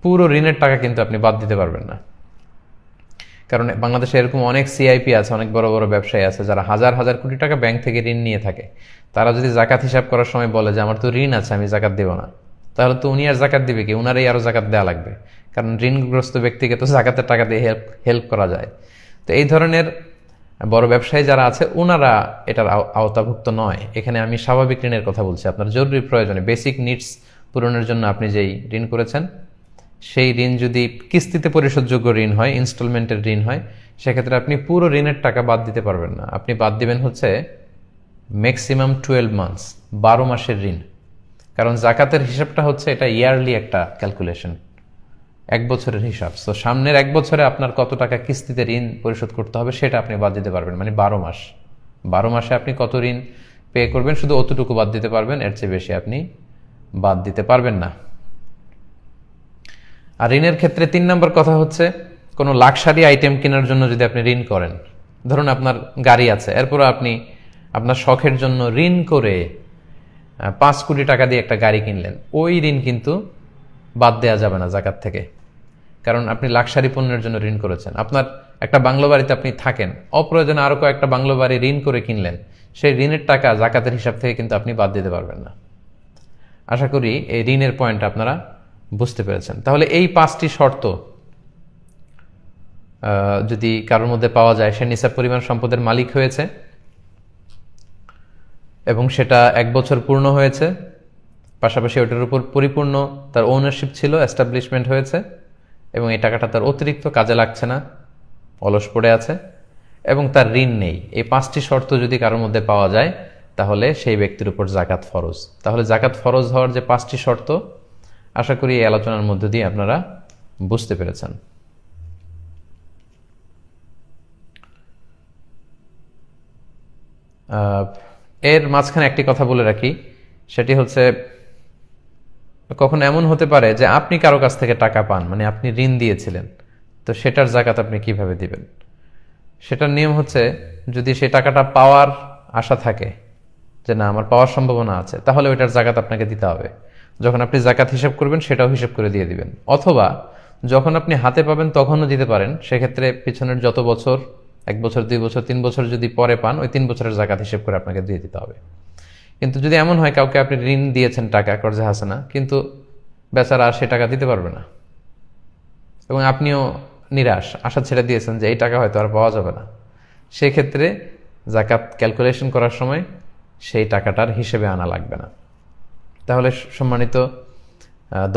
A: পুরো ঋণের টাকা কিন্তু আপনি বাদ দিতে পারবেন না, কারণ বাংলাদেশে এরকম অনেক সিআইপি আছে, অনেক বড় বড় ব্যবসায়ী আছে যারা হাজার হাজার কোটি টাকা ব্যাংক থেকে ঋণ নিয়ে থাকে। তারা যদি জাকাত হিসাব করার সময় বলে যে আমার তো ঋণ আছে, আমি জাকাত দেব না, তাহলে তো উনি আর জাকাত দিবে কি? উনারই আরো জাকাত দেওয়া লাগবে, কারণ ঋণগ্রস্ত ব্যক্তিকে তো জাকাতের টাকা দিয়ে হেল্প করা যায়। তো এই ধরনের বড় ব্যবসায়ী যারা আছে, ওনারা এটার আওতাভুক্ত নয়। এখানে আমি স্বাভাবিক ঋণের কথা বলছি, আপনার জরুরি প্রয়োজনে, বেসিক নিডস পূরণের জন্য আপনি যেই ঋণ করেছেন, সেই ঋণ যদি কিস্তিতে পরিশোধযোগ্য ঋণ হয়, ইনস্টলমেন্টের ঋণ হয়, সেক্ষেত্রে আপনি পুরো ঋণের টাকা বাদ দিতে পারবেন না। আপনি বাদ দিবেন হচ্ছে ম্যাক্সিমাম 12 মান্থস, 12 মাসের ঋণ। কারণ জাকাতের হিসাবটা হচ্ছে এটা ইয়ারলি একটা ক্যালকুলেশন, 1 বছরের হিসাব। সো সামনের 1 বছরে আপনার কত টাকা কিস্তিতে ঋণ পরিশোধ করতে হবে সেটা আপনি বাদ দিতে পারবেন, মানে 12 মাস। 12 মাসে আপনি কত ঋণ পে করবেন শুধু অতটুকু বাদ দিতে পারবেন, এর চেয়ে বেশি আপনি বাদ দিতে পারবেন না। আর ঋণের ক্ষেত্রে 3 নম্বর কথা হচ্ছে, কোনো লাক্সারি আইটেম কেনার জন্য যদি আপনি ঋণ করেন, ধরুন আপনার গাড়ি আছে, এরপর আপনি আপনার শখের জন্য ঋণ করে 5 কোটি টাকা দিয়ে একটা গাড়ি কিনলেন, ওই ঋণ কিন্তু বাদ দেওয়া যাবে না জাকাত থেকে, কারণ আপনি লাক্সারি পণ্যের জন্য ঋণ করেছেন। আপনার একটা বাংলো বাড়িতে আপনি থাকেন, অপ্রয়োজনে আরো কয়েকটা বাংলো বাড়ি ঋণ করে কিনলেন, সেই ঋণের টাকা জাকাতের হিসাব থেকে কিন্তু আপনি বাদ দিতে পারবেন না। আশা করি এই ঋণের পয়েন্ট আপনারা বুঝতে পেরেছেন। তাহলে এই 5টি শর্ত যদি কারোর মধ্যে পাওয়া যায়, সে নিসাব পরিমাণ সম্পদের মালিক হয়েছে এবং সেটা 1 বছর পূর্ণ হয়েছে, পাশাপাশি ওটার উপর পরিপূর্ণ তার ওনারশিপ ছিল, এস্টাবলিশমেন্ট হয়েছে, এবং এই টাকাটা তার অতিরিক্ত কাজে লাগছে না, অলস পড়ে আছে, এবং তার ঋণ নেই। এই 5টি শর্ত যদি কারোর মধ্যে পাওয়া যায় তাহলে সেই ব্যক্তির উপর জাকাত ফরজ। তাহলে জাকাত ফরজ হওয়ার যে 5টি শর্ত, আশা করি এই আলোচনার মধ্য দিয়ে আপনারা বুঝতে পেরেছেন। এর মাঝখানে একটি কথা বলে রাখি, সেটি হচ্ছে কখন এমন হতে পারে যে আপনি কারো কাছ থেকে টাকা পান, মানে আপনি ঋণ দিয়েছিলেন, তো সেটার জাকাত আপনি কিভাবে দিবেন? সেটার নিয়ম হচ্ছে, যদি সেই টাকাটা পাওয়ার আশা থাকে, যে না আমার পাওয়ার সম্ভাবনা আছে, তাহলে ওইটার জাকাত আপনাকে দিতে হবে। যখন আপনি জাকাত হিসাব করবেন সেটাও হিসাব করে দিয়ে দিবেন, অথবা যখন আপনি হাতে পাবেন তখনও দিতে পারেন। সেক্ষেত্রে পিছনের যত বছর, 1 বছর 2 বছর 3 বছর যদি পরে পান, ওই 3 বছরের জাকাত হিসেব করে আপনাকে দিয়ে দিতে হবে। কিন্তু যদি এমন হয় কাউকে আপনি ঋণ দিয়েছেন টাকা, কর্জে হাসানা, কিন্তু বেচারা আর সে টাকা দিতে পারবে না, এবং আপনিও নিরাশ, আশা ছেড়ে দিয়েছেন যে এই টাকা হয়তো আর পাওয়া যাবে না, সেক্ষেত্রে জাকাত ক্যালকুলেশন করার সময় সেই টাকাটার হিসেবে আনা লাগবে না। তাহলে সম্মানিত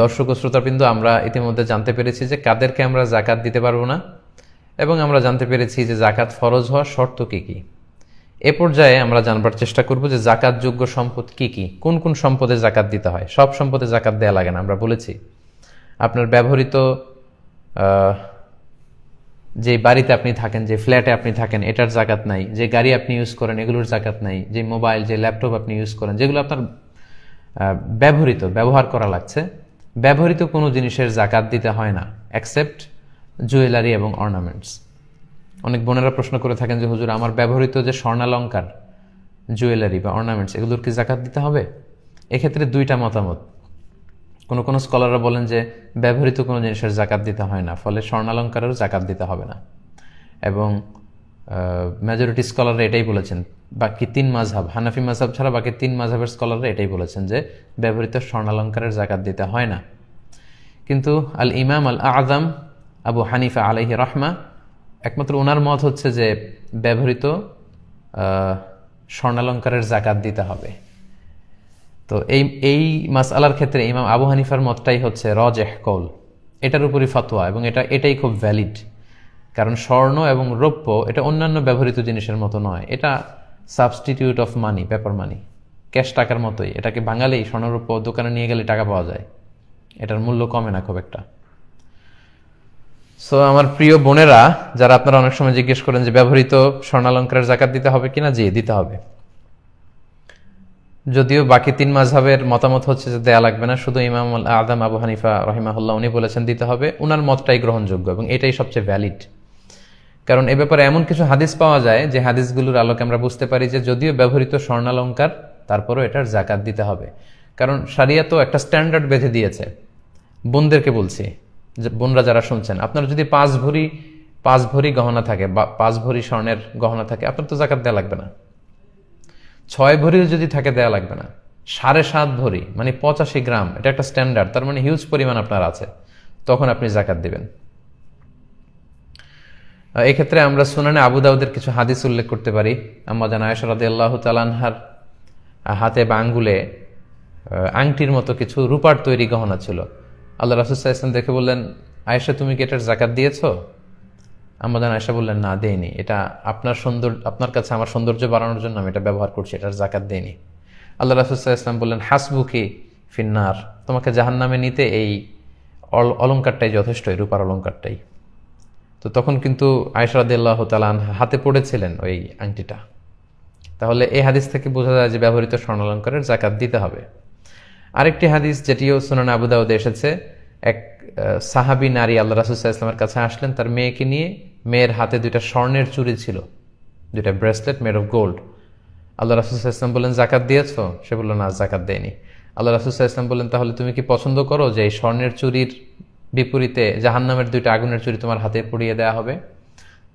A: দর্শক ও শ্রোতাবৃন্দ, আমরা ইতিমধ্যে জানতে পেরেছি যে কাদেরকে আমরা জাকাত দিতে পারবো না, এবং আমরা জানতে পেরেছি যে জাকাত ফরজ হওয়ার শর্ত কি কি। এ পর্যায়ে আমরা জানবার চেষ্টা করব যে জাকাত যোগ্য সম্পদ কি কি, কোন কোন সম্পদে জাকাত দিতে হয়। সব সম্পদে জাকাত দেয়া লাগে না, আমরা বলেছি। আপনার ব্যবহৃত যে বাড়িতে আপনি থাকেন, যে ফ্ল্যাটে আপনি থাকেন, এটার জাকাত নাই। যে গাড়ি আপনি ইউজ করেন, এগুলোর জাকাত নাই। যে মোবাইল, যে ল্যাপটপ আপনি ইউজ করেন, যেগুলো আপনার ব্যবহার করা লাগছে, ব্যবহৃত কোনো জিনিসের জাকাত দিতে হয় না, এক্সেপ্ট জুয়েলারি এবং অর্নামেন্টস। অনেক বোনেরা প্রশ্ন করে থাকেন যে হুজুর, আমার ব্যবহৃত যে স্বর্ণালঙ্কার, জুয়েলারি বা অর্নামেন্টস, এগুলোর কি জাকাত দিতে হবে? এক্ষেত্রে 2টা মতামত। কোনো স্কলাররা বলেন যে ব্যবহৃত কোনো জিনিসের জাকাত দিতে হয় না, ফলে স্বর্ণালঙ্কারেরও জাকাত দিতে হবে না, এবং মেজরিটি স্কলাররা এটাই বলেছেন। বাকি 3 মাযহাব, হানাফি মাযহাব ছাড়া বাকি 3 মাযহাবের স্কলাররা এটাই বলেছেন যে ব্যবহৃত স্বর্ণালঙ্কারের জাকাত দিতে হয় না। কিন্তু আল ইমাম আল আযম আবু হানিফা আলাইহি রাহমা, একমাত্র ওনার মত হচ্ছে যে ব্যবহৃত স্বর্ণালঙ্কারের জাকাত দিতে হবে। তো এই মাসআলার ক্ষেত্রে ইমাম আবু হানিফার মতটাই হচ্ছে রাজিহ কওল, এটার উপরই ফতোয়া, এবং এটাই খুব ভ্যালিড। কারণ স্বর্ণ এবং রৌপ্য এটা অন্যান্য ব্যবহৃত জিনিসের মতো নয়, এটা substitute of money, paper money, cash টাকার মতোই। এটাকে ভাঙালেই স্বর্ণরৌপ্য দোকানে নিয়ে গেলে টাকা পাওয়া যায়, এটার মূল্য কমে না খুব একটা। সো আমার প্রিয় বোনেরা, যারা আপনারা অনেক সময় জিজ্ঞেস করেন যে ব্যবহৃত স্বর্ণালঙ্কারের জাকাত দিতে হবে কিনা, জি দিতে হবে। যদিও বাকি 3 মাযহাবের মতামত হচ্ছে যে দেয়া লাগবে না, শুধু ইমাম আল আযম আবু হানিফা রাহিমাহুল্লাহ উনি বলেছেন দিতে হবে, উনার মতটাই গ্রহণযোগ্য এবং এটাই সবচেয়ে ভ্যালিড। কারণ এ ব্যাপারে এমন কিছু হাদিস পাওয়া যায় যে হাদিসগুলোর আলোকে আমরা বুঝতে পারি যে যদিও ব্যবহৃত স্বর্ণালঙ্কার, তারপরও এটার জাকাত দিতে হবে। কারণ শরিয়ত তো একটা স্ট্যান্ডার্ড বেঁধে দিয়েছে। বোনদেরকে বলছি, যে বোনরা যারা শুনছেন, আপনার যদি 5 ভরি গহনা থাকে বা 5 ভরি স্বর্ণের গহনা থাকে, আপনার তো জাকাত দেওয়া লাগবে না। 6 ভরিও যদি থাকে দেওয়া লাগবে না। 7.5 ভরি মানে 85 গ্রাম, এটা একটা স্ট্যান্ডার্ড, তার মানে হিউজ পরিমাণ আপনার আছে, তখন আপনি জাকাত দিবেন। এক্ষেত্রে আমরা সুনানে আবু দাউদের কিছু হাদিস উল্লেখ করতে পারি। আম্মা জান আয়েশা রাদিয়াল্লাহু তাআলা আনহার হাতে বা আঙ্গুলে আংটির মতো কিছু রূপার তৈরি গহনা ছিল। আল্লাহ রাসূল সাল্লাল্লাহু আলাইহি ওয়াসাল্লাম দেখে বললেন, আয়েশা তুমি কি এটার জাকাত দিয়েছো? আম্মা জান আয়েশা বললেন, না দেইনি, এটা আপনার কাছে আমার সৌন্দর্য বাড়ানোর জন্য আমি এটা ব্যবহার করছি, এটার জাকাত দেইনি। আল্লাহ রাসূল সাল্লাল্লাহু আলাইহি ওয়াসাল্লাম বললেন, হাসবুকি ফিন্নার, তোমাকে জাহান্নামে নিতে এই অলংকারটাই যথেষ্ট, এই রূপার অলংকারটাই। তো তখন কিন্তু আয়েশা রাদিয়াল্লাহু তাআলা আনহা হাতে পড়েছিলেন ওই আংটিটা। তাহলে এই হাদিস থেকে বোঝা যায় যে ব্যবহৃত স্বর্ণালঙ্কারের জাকাত দিতে হবে। আরেকটি হাদিস যেটিও সুনান আবু দাউদে এসেছে, এক সাহাবী নারী আল্লাহ রাসূল সাল্লাল্লাহু আলাইহি ওয়াসাল্লামের কাছে আসলেন তার মেয়েকে নিয়ে। মেয়ের হাতে 2টা স্বর্ণের চুড়ি ছিল, 2টা ব্রেসলেট মেড অফ গোল্ড। আল্লাহ রাসূল সাল্লাল্লাহু আলাইহি ওয়াসাল্লাম বললেন, জাকাত দিয়েছো? সে বলল, না, জাকাত দেয়নি। আল্লাহ রাসূল সাল্লাল্লাহু আলাইহি ওয়াসাল্লাম বললেন, তাহলে তুমি কি পছন্দ করো যে এই স্বর্ণের চুরির বিপরীতে জাহান্নামের 2টা আগুনের চুরি তোমার হাতে পরিয়ে দেওয়া হবে?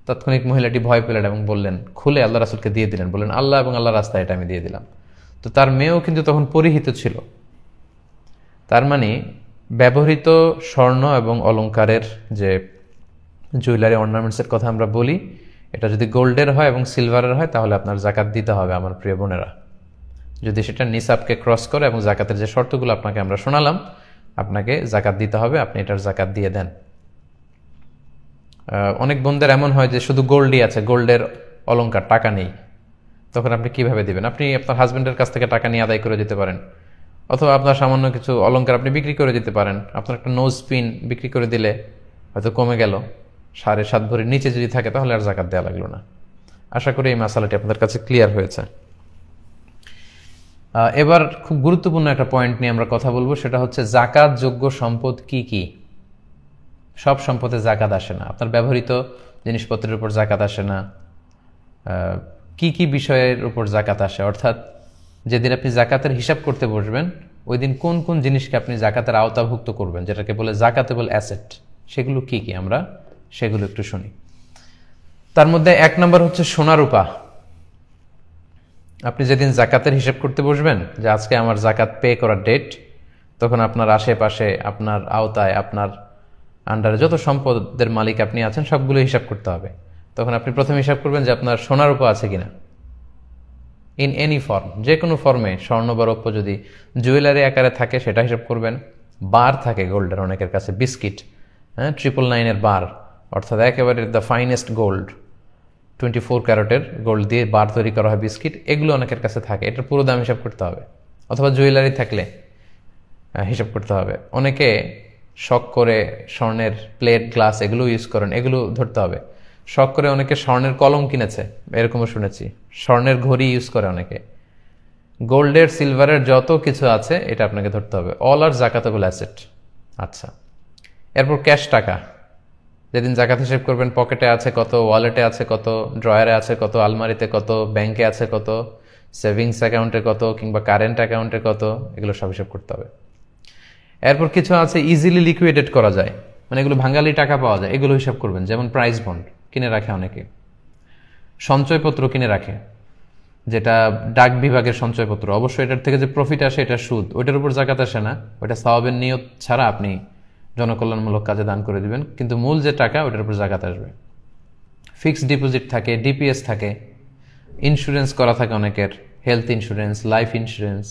A: তাৎক্ষণিক মহিলাটি ভয় পেলেন এবং বললেন, খুলে আল্লাহ রাসূলকে দিয়ে দিলেন, বললেন, আল্লাহ এবং আল্লাহ রাস্তায় এটা আমি দিয়ে দিলাম। তো তার মেয়েও কিন্তু তখন পরিহিত ছিল। তার মানে ব্যবহৃত স্বর্ণ এবং অলংকারের যে জুয়েলারি অর্নামেন্টসের কথা আমরা বলি, এটা যদি গোল্ডের হয় এবং সিলভারের হয় তাহলে আপনার জাকাত দিতে হবে আমার প্রিয় বোনেরা। যদি সেটা নিসাবকে ক্রস করে এবং জাকাতের যে শর্তগুলো আপনাকে আমরা শোনালাম, আপনাকে জাকাত দিতে হবে, আপনি এটার জাকাত দিয়ে দেন। অনেক বোনদের এমন হয় যে শুধু গোল্ডই আছে, গোল্ডের অলংকার, টাকা নেই, তখন আপনি কিভাবে দিবেন? আপনি আপনার হাজবেন্ডের কাছ থেকে টাকা নিয়ে আদায় করে দিতে পারেন, অথবা আপনার সামান্য কিছু অলংকার আপনি বিক্রি করে দিতে পারেন। আপনার একটা নোজ পিন বিক্রি করে দিলে হয়তো কমে গেল, 7.5 ভরির নিচে যদি থাকে তাহলে আর জাকাত দেওয়া লাগলো না। আশা করি এই মাসালাটি আপনাদের কাছে ক্লিয়ার হয়েছে। এবার খুব গুরুত্বপূর্ণ একটা পয়েন্ট নিয়ে আমরা কথা বলবো, সেটা হচ্ছে জাকাত যোগ্য সম্পদ কি কি। সব সম্পদে জাকাত আসে না, আপনার ব্যবহৃত জিনিসপত্রের উপর জাকাত আসে না। কি কি বিষয়ের উপর জাকাত আসে, অর্থাৎ যেদিন আপনি জাকাতের হিসাব করতে বসবেন ওই দিন কোন কোন জিনিসকে আপনি জাকাতের আওতাভুক্ত করবেন, যেটাকে বলে জাকাতেবল অ্যাসেট, সেগুলো কি কি আমরা সেগুলো একটু শুনি। তার মধ্যে 1 নম্বর হচ্ছে সোনা রূপা। আপনি যেদিন জাকাতের হিসাব করতে বসবেন যে আজকে আমার জাকাত পে করার ডেট, তখন আপনার আশেপাশে, আপনার আওতায়, আপনার আন্ডারে যত সম্পদের মালিক আপনি আছেন সবগুলো হিসাব করতে হবে। তখন আপনি প্রথমে হিসাব করবেন যে আপনার সোনা রূপা আছে কিনা, ইন এনি ফর্ম, যে কোনো ফর্মে, স্বর্ণ বা রৌপ্য যদি জুয়েলারি আকারে থাকে সেটা হিসাব করবেন। বার থাকে গোল্ডের অনেকের কাছে, বিস্কিট, 999 বার, অর্থাৎ একেবারে দ্য ফাইনেস্ট গোল্ড, 24 ক্যারেটের গোল্ড দিয়ে বার তৈরি করা হয় বিস্কিট, এগুলো অনেকের কাছে থাকে, এটার পুরো দাম হিসাব করতে হবে। অথবা জুয়েলারি থাকলে হিসাব করতে হবে। অনেকে শখ করে স্বর্ণের প্লেট, গ্লাস এগুলো ইউজ করেন, এগুলো ধরতে হবে। শখ করে অনেকে স্বর্ণের কলম কিনেছে, এরকমও শুনেছি। স্বর্ণের ঘড়ি ইউজ করে অনেকে। গোল্ডের, সিলভারের যত কিছু আছে এটা আপনাকে ধরতে হবে। অল আর জাকাতেবল অ্যাসেট। আচ্ছা, এরপর ক্যাশ টাকা। যেদিন জাকাত হিসেব করবেন পকেটে আছে কত, ওয়ালেটে আছে কত, ড্রয়ারে আছে কত, আলমারিতে কত, ব্যাংকে আছে কত, সেভিংস অ্যাকাউন্টে কত, কিংবা কারেন্ট অ্যাকাউন্টে কত, এগুলো সব হিসাব করতে হবে। এরপর কিছু আছে ইজিলি লিকুইডেট করা যায়, মানে এগুলো ভাঙালি টাকা পাওয়া যায়, এগুলো হিসাব করবেন। যেমন প্রাইস বন্ড কিনে রাখে অনেকে, সঞ্চয়পত্র কিনে রাখে, যেটা ডাক বিভাগের সঞ্চয়পত্র। অবশ্যই এটার থেকে যে প্রফিট আসে এটা সুদ, ওইটার উপর জাকাত আসে না, ওইটা সওয়াবের নিয়ত ছাড়া আপনি জনকল্যাণমূলক কাজে দান করে দিবেন, কিন্তু মূল যে টাকা ওইটার উপর জাকাত আসবে। ফিক্সড ডিপোজিট থাকে, ডিপিএস থাকে, ইন্স্যুরেন্স করা থাকে অনেকের, হেলথ ইন্স্যুরেন্স, লাইফ ইন্স্যুরেন্স,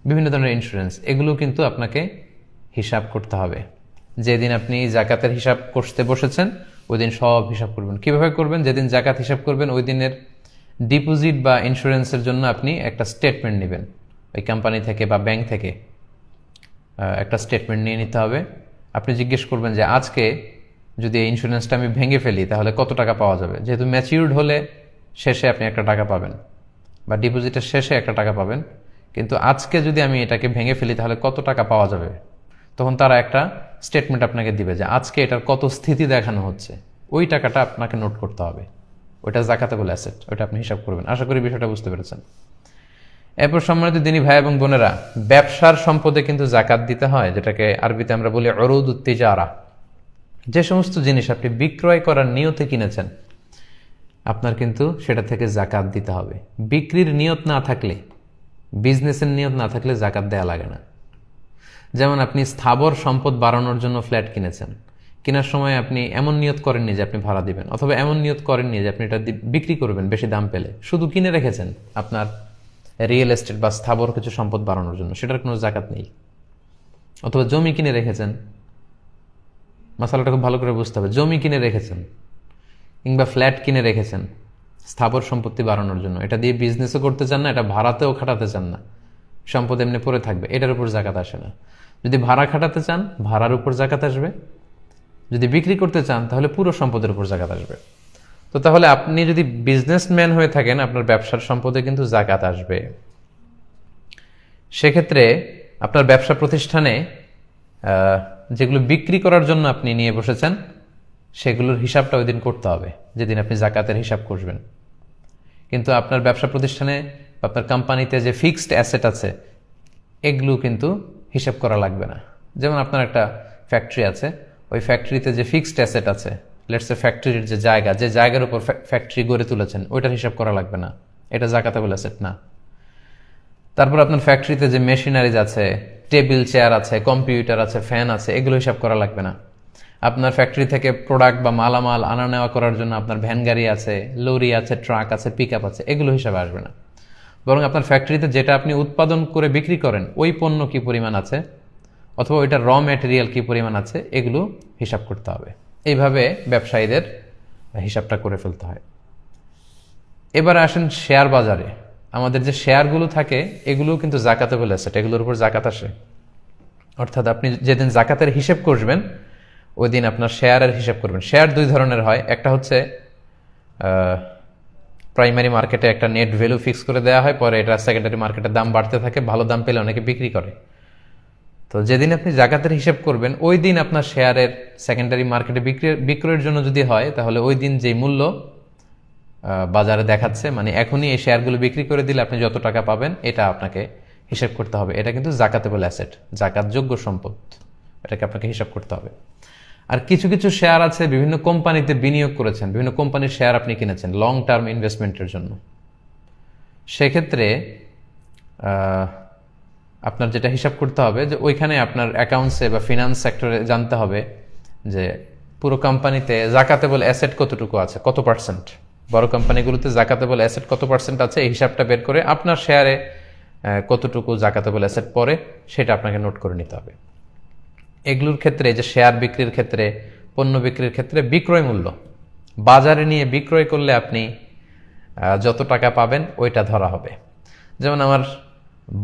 A: বিভিন্ন ধরনের ইন্স্যুরেন্স, এগুলো কিন্তু আপনাকে হিসাব করতে হবে। যেদিন আপনি জাকাতের হিসাব করতে বসেছেন ওই দিন সব হিসাব করবেন। কিভাবে করবেন? যেদিন জাকাত হিসাব করবেন ওই দিনের ডিপোজিট বা ইন্স্যুরেন্সের জন্য আপনি একটা স্টেটমেন্ট নেবেন ওই কোম্পানি থেকে বা ব্যাংক থেকে, একটা স্টেটমেন্ট নিয়ে নিতে হবে। আপনি জিজ্ঞেস করবেন যে আজকে যদি এই ইন্স্যুরেন্সটা আমি ভেঙে ফেলি তাহলে কত টাকা পাওয়া যাবে। যেহেতু ম্যাচিউরড হলে শেষে আপনি একটা টাকা পাবেন, বা ডিপোজিটের শেষে একটা টাকা পাবেন, কিন্তু আজকে যদি আমি এটাকে ভেঙে ফেলি তাহলে কত টাকা পাওয়া যাবে। তখন তারা একটা স্টেটমেন্ট আপনাকে দিবে যে আজকে এটার কত স্থিতি দেখানো হচ্ছে, ওই টাকাটা আপনাকে নোট করতে হবে। ওইটা জাকাতেবল অ্যাসেট, ওইটা আপনি হিসাব করবেন। আশা করি বিষয়টা বুঝতে পেরেছেন। এরপর সম্মানিত দিনী ভাই এবং বোনেরা, ব্যবসার সম্পদে কিন্তু জাকাত দিতে হয়, যেটাকে আরবিতে আমরা বলি উরুদুত তিজারা। যে সমস্ত জিনিস আপনি বিক্রয় করার নিয়তে কিনেছেন আপনার কিন্তু সেটা থেকে জাকাত দিতে হবে। বিক্রির নিয়ত না থাকলে, বিজনেসের নিয়ত না থাকলে জাকাত দেয়া লাগে না। যেমন আপনি স্থাবর সম্পদ বাড়ানোর জন্য ফ্ল্যাট কিনেছেন, কেনার সময় আপনি এমন নিয়ত করেননি যে আপনি ভাড়া দিবেন, অথবা এমন নিয়ত করেননি যে আপনি এটা বিক্রি করবেন বেশি দাম পেলে, শুধু কিনে রেখেছেন আপনার রিয়েল এস্টেট বা স্থাবর কিছু সম্পদ বাড়ানোর জন্য, সেটার কোনো জাকাত নেই। অথবা জমি কিনে রেখেছেন, মাসালাটা খুব ভালো করে বুঝতে হবে। জমি কিনে রেখেছেন, কিংবা ফ্ল্যাট কিনে রেখেছেন স্থাবর সম্পত্তি বাড়ানোর জন্য, এটা দিয়ে বিজনেসও করতে চান না, এটা ভাড়াতেও খাটাতে চান না, সম্পদ এমনি পড়ে থাকবে, এটার উপর জাকাত আসে না। যদি ভাড়া খাটাতে চান ভাড়ার উপর জাকাত আসবে, যদি বিক্রি করতে চান তাহলে পুরো সম্পদের উপর জাকাত আসবে। তো তাহলে আপনি যদি বিজনেসম্যান হয়ে থাকেন আপনার ব্যবসার সম্পদে কিন্তু জাকাত আসবে। সেক্ষেত্রে আপনার ব্যবসা প্রতিষ্ঠানে যেগুলো বিক্রি করার জন্য আপনি নিয়ে বসেছেন সেগুলোর হিসাবটা ওই দিন করতে হবে যেদিন আপনি জাকাতের হিসাব করবেন। কিন্তু আপনার ব্যবসা প্রতিষ্ঠানে আপনার কোম্পানিতে যে ফিক্সড অ্যাসেট আছে এগুলো কিন্তু হিসাব করা লাগবে না। যেমন আপনার একটা ফ্যাক্টরি আছে, ওই ফ্যাক্টরিতে যে ফিক্সড অ্যাসেট আছে, লেটস সে ফ্যাক্টরির যে জায়গার উপর ফ্যাক্টরি গড়ে তুলেছেন ওইটার হিসাব করা লাগবে না, এটা জাকাতেবল অ্যাসেট না। তারপর আপনার ফ্যাক্টরিতে যে মেশিনারিজ আছে, টেবিল চেয়ার আছে, কম্পিউটার আছে, ফ্যান আছে, এগুলো হিসাব করা লাগবে না। আপনার ফ্যাক্টরি থেকে প্রোডাক্ট বা মালামাল আনা নেওয়া করার জন্য আপনার ভ্যান গাড়ি আছে, লরি আছে, ট্রাক আছে, পিক আপ আছে, এগুলো হিসাবে আসবে না। বরং আপনার ফ্যাক্টরিতে যেটা আপনি উৎপাদন করে বিক্রি করেন ওই পণ্য কি পরিমাণ আছে অথবা ওইটার র ম্যাটেরিয়াল কি পরিমাণ আছে এগুলো হিসাব করতে হবে। এইভাবে ব্যবসায়ীদের হিসাবটা করে ফেলতে হয়। এবার আসেন শেয়ার বাজারে। আমাদের যে শেয়ারগুলো থাকে এগুলো কিন্তু জাকাতেবল অ্যাসেট, এগুলোর উপর জাকাত আসে। অর্থাৎ আপনি যেদিন জাকাতের হিসেব করবেন ওই দিন আপনার শেয়ারের হিসাব করবেন। শেয়ার দুই ধরনের হয়, একটা হচ্ছে প্রাইমারি মার্কেটে একটা নেট ভ্যালু ফিক্স করে দেওয়া হয়, পরে এটা সেকেন্ডারি মার্কেটে দাম বাড়তে থাকে, ভালো দাম পেলে অনেকে বিক্রি করে। তো যেদিন আপনি জাকাতের হিসাব করবেন ওই দিন আপনার শেয়ারের সেকেন্ডারি মার্কেটে বিক্রয়ের জন্য যদি হয় তাহলে ওই দিন যে মূল্য বাজারে দেখাচ্ছে, মানে এখনই এই শেয়ারগুলো বিক্রি করে দিলে আপনি যত টাকা পাবেন এটা আপনাকে হিসাব করতে হবে। এটা কিন্তু জাকাতেবল অ্যাসেট, জাকাতযোগ্য সম্পদ, এটাকে আপনাকে হিসাব করতে হবে। আর কিছু কিছু শেয়ার আছে বিভিন্ন কোম্পানিতে বিনিয়োগ করেছেন, বিভিন্ন কোম্পানির শেয়ার আপনি কিনেছেন লং টার্ম ইনভেস্টমেন্টের জন্য, সেক্ষেত্রে আপনার যেটা হিসাব করতে হবে যে ওইখানে আপনার অ্যাকাউন্টসে বা ফিনান্স সেক্টরে জানতে হবে যে পুরো কোম্পানিতে জাকাতেবল অ্যাসেট কতটুকু আছে, কত পার্সেন্ট। বড় কোম্পানিগুলোতে জাকাতেবল অ্যাসেট কত পার্সেন্ট আছে এই হিসাবটা বের করে আপনার শেয়ারে কতটুকু জাকাতেবল অ্যাসেট পড়ে সেটা আপনাকে নোট করে নিতে হবে। এগুলোর ক্ষেত্রে যে শেয়ার বিক্রির ক্ষেত্রে, পণ্য বিক্রির ক্ষেত্রে বিক্রয় মূল্য বাজারে নিয়ে বিক্রয় করলে আপনি যত টাকা পাবেন ওইটা ধরা হবে। যেমন আমার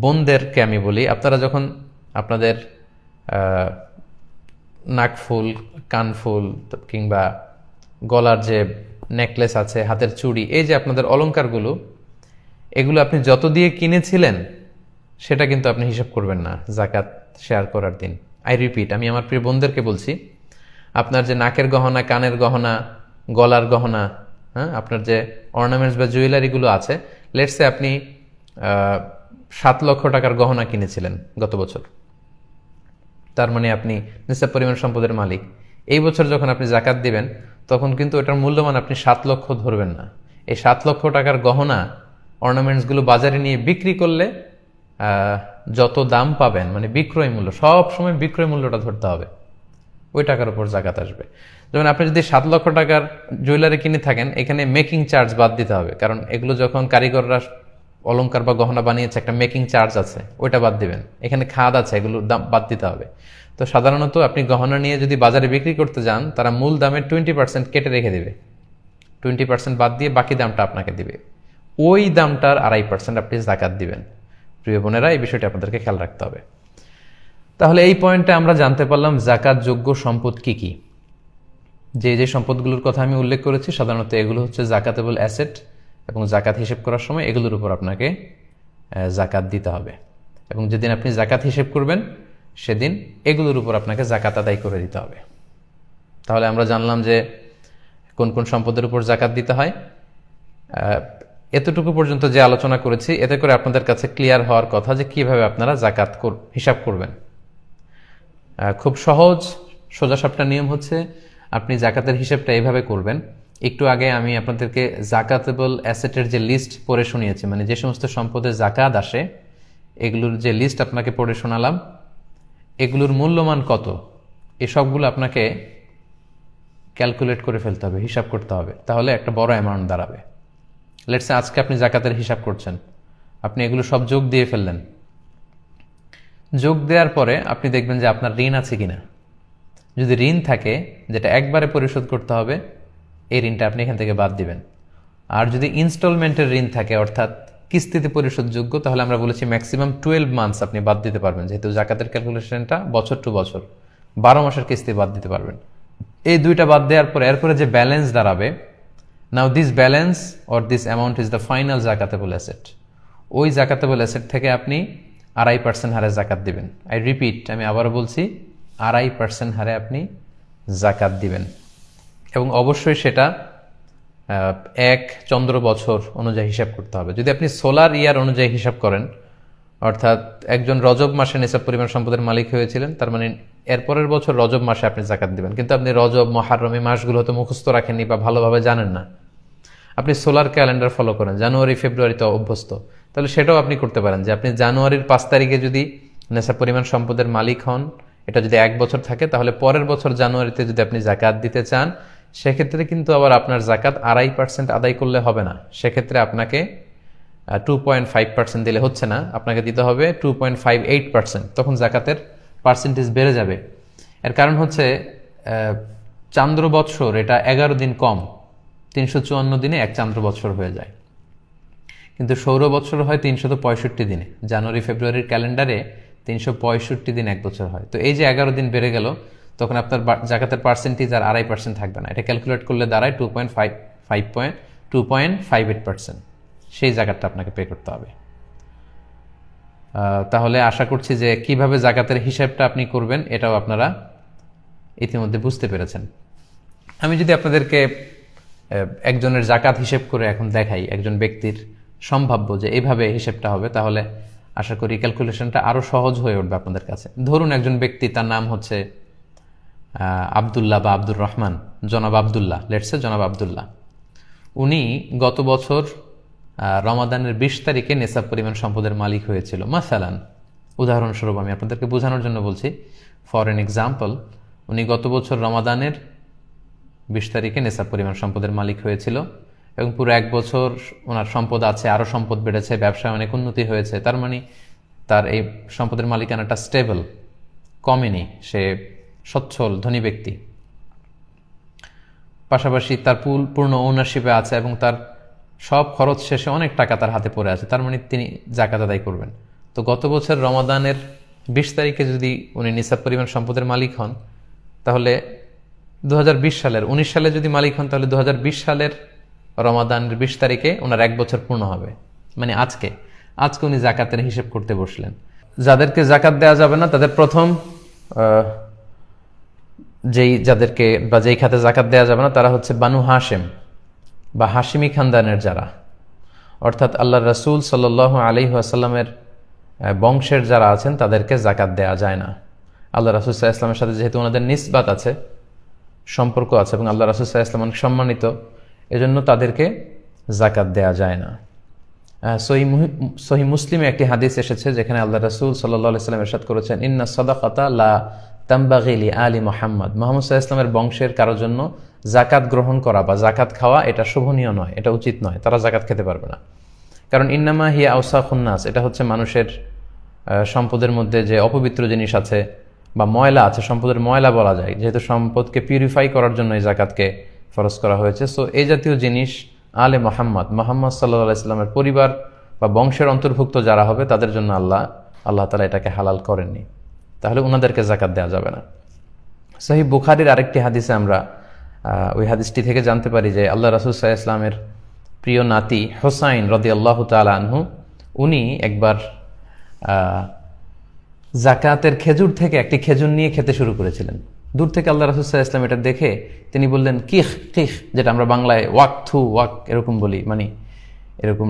A: বোনদেরকে আমি বলি, আপনারা যখন আপনাদের নাকফুল, কানফুল কিংবা গলার যে নেকলেস আছে, হাতের চুড়ি, এই যে আপনাদের অলংকারগুলো, এগুলো আপনি যত দিয়ে কিনেছিলেন সেটা কিন্তু আপনি হিসাব করবেন না জাকাত শেয়ার করার দিন। আই রিপিট, আমি আমার প্রিয় বোনদেরকে বলছি, আপনার যে নাকের গহনা, কানের গহনা, গলার গহনা, হ্যাঁ, আপনার যে অর্নামেন্টস বা জুয়েলারিগুলো আছে, লেটসে আপনি 7 লক্ষ টাকার গহনা কিনেছিলেন গত বছর, তার মানে আপনি নিশ্চিত পরিমাণ সম্পদের মালিক। এই বছর যখন আপনি জাকাত দিবেন তখন কিন্তু এটার মূল্যমান আপনি 7 লক্ষ ধরবেন না। এই 7 লক্ষ টাকার গহনা অর্নামেন্টসগুলো বাজারে নিয়ে বিক্রি করলে যত দাম পাবেন, মানে বিক্রয় মূল্য, সব সময় বিক্রয় মূল্যটা ধরতে হবে, ওই টাকার উপর জাকাত আসবে। যেমন আপনি যদি 7 লক্ষ টাকার জুয়েলারি কিনে থাকেন, এখানে মেকিং চার্জ বাদ দিতে হবে, কারণ এগুলো যখন কারিগররা অলংকার বা গহনা বানিয়েছে একটা মেকিং চার্জ আছে, ওইটা বাদ দিবেন। এখানে খাদ আছে, এগুলোর দাম বাদ দিতে হবে। তো সাধারণত আপনি গহনা নিয়ে যদি বাজারে বিক্রি করতে যান তারা মূল দামের 20% কেটে রেখে দিবে, 20% বাদ দিয়ে বাকি দামটা আপনাকে দিবে, ওই দামটার 2.5% আপনি জাকাত দিবেন। প্রিয় বোনেরা, এই বিষয়টি আপনাদেরকে খেয়াল রাখতে হবে। তাহলে এই পয়েন্টে আমরা জানতে পারলাম জাকাতযোগ্য সম্পদ কি কি। যে সম্পদগুলোর কথা আমি উল্লেখ করেছি সাধারণত এগুলো হচ্ছে জাকাতেবল অ্যাসেট, এবং জাকাত হিসেব করার সময় এগুলোর উপর আপনাকে জাকাত দিতে হবে। এবং যেদিন আপনি জাকাত হিসেব করবেন সেদিন এগুলোর উপর আপনাকে জাকাত আদায় করে দিতে হবে। তাহলে আমরা জানলাম যে কোন কোন সম্পদের উপর জাকাত দিতে হয়। এতটুকু পর্যন্ত যে আলোচনা করেছি এতে করে আপনাদের কাছে ক্লিয়ার হওয়ার কথা যে কিভাবে আপনারা জাকাত হিসাব করবেন। খুব সহজ সোজাসাপটা নিয়ম হচ্ছে আপনি জাকাতের হিসাবটা এইভাবে করবেন। একটু আগে আমি আপনাদেরকে জাকাতেবল অ্যাসেটের যে লিস্ট পড়ে শুনিয়েছি, মানে যে সমস্ত সম্পদে জাকাত আসে এগুলোর যে লিস্ট আপনাকে পড়ে শোনালাম, এগুলোর মূল্যমান কত এই সবগুলো আপনাকে ক্যালকুলেট করে ফেলতে হবে, হিসাব করতে হবে, তাহলে একটা বড় অ্যামাউন্ট দাঁড়াবে। লেটসে আজকে আপনি জাকাতের হিসাব করছেন, আপনি এগুলো সব যোগ দিয়ে ফেললেন। যোগ দেওয়ার পরে আপনি দেখবেন যে আপনার ঋণ আছে কিনা। যদি ঋণ থাকে যেটা একবারে পরিশোধ করতে হবে এই ঋণটা আপনি এখান থেকে বাদ দিবেন। আর যদি ইনস্টলমেন্টের ঋণ থাকে, অর্থাৎ কিস্তিতে পরিশোধযোগ্য, তাহলে আমরা বলেছি ম্যাক্সিমাম 12 মান্থস আপনি বাদ দিতে পারবেন, যেহেতু জাকাতের ক্যালকুলেশনটা বছর টু বছর, 12 মাসের কিস্তি বাদ দিতে পারবেন। এই দুইটা বাদ দেওয়ার পরে এরপরে যে ব্যালেন্স দাঁড়াবে, now this balance or this amount is the final zakatable asset. ওই জাকাতেবল অ্যাসেট থেকে আপনি 2.5% হারে জাকাত দিবেন। আই রিপিট, আমি আবারও বলছি, 2.5% হারে আপনি জাকাত দিবেন, এবং অবশ্যই সেটা 1 চন্দ্র বছর অনুযায়ী হিসাব করতে হবে। যদি আপনি সোলার ইয়ার অনুযায়ী হিসাব করেন, অর্থাৎ একজন রজব মাসে নিসাব পরিমাণ সম্পদের মালিক হয়েছিলেন, তার মানে এরপরের বছর রজব মাসে আপনি জাকাত দিবেন, কিন্তু আপনি রজব, মুহররম এই মাসগুলো হয়তো মুখস্থ রাখেননি বা ভালোভাবে জানেন না, আপনি সোলার ক্যালেন্ডার ফলো করেন, জানুয়ারি ফেব্রুয়ারিতে অভ্যস্ত, তাহলে সেটাও আপনি করতে পারেন যে আপনি জানুয়ারির 5 তারিখে যদি নেশাব পরিমাণ সম্পদের মালিক হন, এটা যদি 1 বছর থাকে, তাহলে পরের বছর জানুয়ারিতে যদি আপনি জাকাত দিতে চান, সেক্ষেত্রে কিন্তু আবার আপনার জাকাত 2.5% আদায় করলে হবে না। সেক্ষেত্রে আপনাকে 2.5% দিলে হচ্ছে না, আপনাকে দিতে হবে 2.58%। তখন জাকাতের পার্সেন্টেজ বেড়ে যাবে। এর কারণ হচ্ছে চান্দ্র বৎসর এটা 11 দিন কম, 354 দিনে 1 চান্দ্র বৎসর হয়ে যায়, কিন্তু সৌর বৎসর হয় 365 দিনে। জানুয়ারি ফেব্রুয়ারির ক্যালেন্ডারে 365 দিন 1 বছর হয়। তো এই যে 11 দিন বেড়ে গেল, তখন আপনার জাকাতের পার্সেন্টেজ আর 2.5% থাকবে না। এটা ক্যালকুলেট করলে দাঁড়ায় 2.58%। সেই জাকাতটা আপনাকে পে করতে হবে। তাহলে আশা করছি যে কিভাবে জাকাতের হিসাবটা আপনি করবেন এটাও আপনারা ইতিমধ্যে বুঝতে পেরেছেন। আমি যদি আপনাদেরকে একজনের জাকাত হিসেব করে এখন দেখাই, একজন ব্যক্তির সম্ভাব্য যে এইভাবে হিসেবটা হবে, তাহলে আশা করি ক্যালকুলেশনটা আরো সহজ হয়ে উঠবে আপনাদের কাছে। ধরুন একজন ব্যক্তি, তার নাম হচ্ছে আব্দুল্লাহ বা আব্দুর রহমান, জনাব আব্দুল্লাহ, লেটসে জনাব আব্দুল্লাহ। উনি গত বছর রমাদানের 20 তারিখে নেসাব পরিমাণ সম্পদের মালিক হয়েছিল। মাসালান, উদাহরণস্বরূপ আমি আপনাদেরকে বোঝানোর জন্য বলছি, ফর এন এক্সাম্পল, উনি গত বছর রমাদানের 20 তারিখে নেসাব পরিমাণ সম্পদের মালিক হয়েছিল, এবং পুরো 1 বছর ওনার সম্পদ আছে, আরো সম্পদ বেড়েছে, ব্যবসায় অনেক উন্নতি হয়েছে। তার মানে তার এই সম্পদের মালিকানাটা স্টেবল, কমেনি, সে সচ্ছল ধনী ব্যক্তি। পাশাপাশি তার পূর্ণ ওনারশিপে আছে এবং তার সব খরচ শেষে অনেক টাকা তার হাতে পড়ে আছে, তার মানে তিনি জাকাত আদায় করবেন। তো গত বছর রমাদানের 20 তারিখে যদি উনি নিসাব পরিমাণ সম্পদের মালিক হন, তাহলে 2020 সালের 19 সালে যদি মালিক হন, তাহলে 2020 সালের রমাদানের 20 তারিখে ওনার 1 বছর পূর্ণ হবে। মানে আজকে উনি জাকাতের হিসেব করতে বসলেন। যাদেরকে জাকাত দেওয়া যাবে না, তাদের প্রথম যাদেরকে বা যেই খাতে জাকাত দেওয়া যাবে না, তারা হচ্ছে বানু হাশেম বা হাশিমি খানদানের যারা, অর্থাৎ আল্লাহ রাসূল সাল্লাল্লাহু আলাইহি ওয়াসাল্লামের বংশের যারা আছেন, তাদেরকে জাকাত দেওয়া যায় না। আল্লাহ রাসূল সাল্লাল্লাহু আলাইহি ওয়াসাল্লামের সাথে যেহেতু ওনাদের নিসবাত আছে, সম্পর্ক আছে, এবং আল্লাহ রাসূল সাল্লাল্লাহু আলাইহি ওয়াসাল্লাম অনেক সম্মানিত, এজন্য তাদেরকে জাকাত দেওয়া যায় না। সহিহ মুসলিমে একটি হাদিস এসেছে, যেখানে আল্লাহ রাসূল সাল্লাল্লাহু আলাইহি ওয়াসাল্লাম ইরশাদ করেছেন, ইন্না সাদাকাতা লা তামবাগি লি আলি মুহাম্মদ। মুহাম্মদ সাল্লাল্লাহু আলাইহি ওয়াসাল্লামের বংশের কারোর জন্য জাকাত গ্রহণ করা বা জাকাত খাওয়া এটা শোভনীয় নয়, এটা উচিত নয়, তারা জাকাত খেতে পারবে না। কারণ ইন্নামা হিয়া আওসাখুন নাস, এটা হচ্ছে মানুষের সম্পদের মধ্যে যে অপবিত্র জিনিস আছে বা ময়লা আছে, সম্পদের ময়লা বলা যায়, যেহেতু সম্পদকে পিউরিফাই করার জন্য এই জাকাতকে ফরজ করা হয়েছে। সো এই জাতীয় জিনিস আলে মুহাম্মদ সাল্লাল্লাহু আলাইহি ওয়াসাল্লামের পরিবার বা বংশের অন্তর্ভুক্ত যারা হবে, তাদের জন্য আল্লাহ তাআলা এটাকে হালাল করেননি, তাহলে ওনাদেরকে জাকাত দেওয়া যাবে না। সহিহ বুখারীর আরেকটি হাদিসে আমরা ওই হাদিসটি থেকে জানতে পারি যে আল্লাহ রাসূল সাল্লাল্লাহু আলাইহি ওয়াসাল্লামের প্রিয় নাতি হুসাইন রাদিয়াল্লাহু তাআলা আনহু, উনি একবার জাকাতের খেজুর থেকে একটি খেজুর নিয়ে খেতে শুরু করেছিলেন। দূর থেকে আল্লাহ রাসূল সাল্লাল্লাহু আলাইহি ওয়াসাল্লাম এটা দেখে তিনি বললেন, কিখ কিখ, যেটা আমরা বাংলায় ওয়াক থু ওয়াক এরকম বলি, মানে এরকম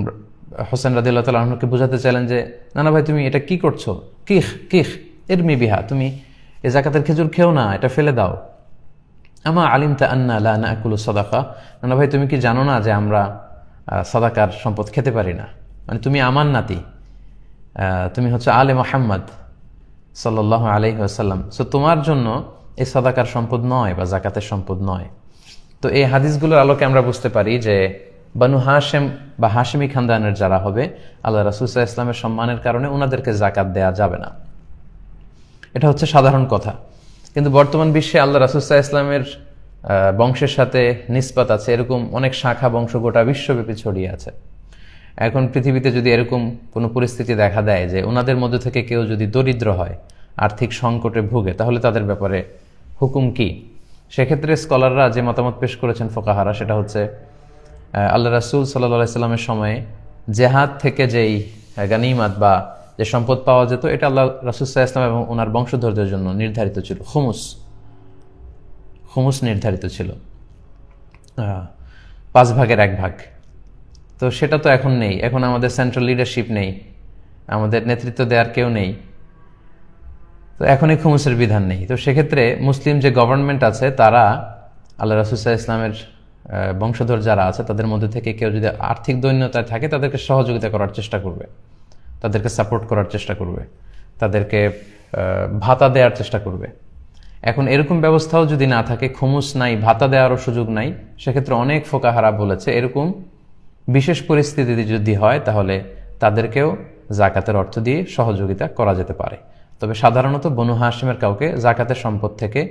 A: হোসেন রাদিয়াল্লাহু তাআলা আনহুকে বোঝাতে চাইলেন যে, নানা ভাই তুমি এটা কি করছো, কিখ কিখ ইরমি বিহা, তুমি এই জাকাতের খেজুর খেও না, এটা ফেলে দাও। আমা আলিমতা আন্না লা নাকুলু সাদাকা, নানা ভাই তুমি কি জানো না যে আমরা সাদাকার সম্পদ খেতে পারি না, মানে তুমি আমার নাতি, তুমি হচ্ছে আলে মুহাম্মদ সাল্লাল্লাহু আলাইহি ওয়াসাল্লাম, সো তোমার জন্য এই সাদাকার সম্পদ নয় বা জাকাতের সম্পদ নয়। তো এই হাদিসগুলোর আলোকে আমরা বুঝতে পারি যে বানু হাশেম বা হাশিমি খানদানের যারা হবে, আল্লাহ রাসূল সাল্লাল্লাহু আলাইহি ওয়াসাল্লামের সম্মানের কারণে ওনাদেরকে জাকাত দেয়া যাবে না। এটা হচ্ছে সাধারণ কথা। কিন্তু বর্তমান বিশ্বে আল্লাহ রাসূল সাল্লাল্লাহু আলাইহি ওয়াসাল্লামের বংশের সাথে নিসবত আছে, এরকম অনেক শাখা বংশ গোটা বিশ্বব্যাপী ছড়িয়ে আছে। এখন পৃথিবীতে যদি এরকম কোনো পরিস্থিতি দেখা দেয় যে ওনাদের মধ্যে থেকে কেউ যদি দরিদ্র হয়, আর্থিক সংকটে ভুগে, তাহলে তাদের ব্যাপারে হুকুম কি? সেক্ষেত্রে স্কলাররা যে মতামত পেশ করেছেন ফোকাহারা, সেটা হচ্ছে আল্লাহ রাসূল সাল্লাল্লাহু আলাইহি সাল্লামের সময়ে জেহাদ থেকে যেই গানিমাত বা যে সম্পদ পাওয়া যেত, এটা আল্লাহ রাসূল সাল্লাল্লাহু আলাইহি সাল্লাম এবং ওনার বংশধরদের জন্য নির্ধারিত ছিল। খুমুস নির্ধারিত ছিল, 1/5 তো সেটা তো এখন নেই। এখন আমাদের সেন্ট্রাল লিডারশিপ নেই, আমাদের নেতৃত্ব দেওয়ার কেউ নেই, তো এখন এই খুমুসের বিধান নেই। তো সেক্ষেত্রে মুসলিম যে গভর্নমেন্ট আছে, তারা আল্লাহ রাসূল সাল্লাল্লাহু আলাইহি ইসলামের বংশধর যারা আছে তাদের মধ্যে থেকে কেউ যদি আর্থিক দৈন্যতায় থাকে, তাদেরকে সহযোগিতা করার চেষ্টা করবে, তাদেরকে সাপোর্ট করার চেষ্টা করবে, তাদেরকে ভাতা দেওয়ার চেষ্টা করবে। এখন এরকম ব্যবস্থাও যদি না থাকে, খুমুস নাই, ভাতা দেওয়ারও সুযোগ নাই, সেক্ষেত্রে অনেক ফোকাহারা বলেছে এরকম বিশেষ পরিস্থিতি যদি হয়, তাহলে তাদেরকেও জাকাতের অর্থ দিয়ে সহযোগিতা করা যেতে পারে। তবে সাধারণত বনু হাশিমের কাউকে জাকাতের সম্পদ থেকে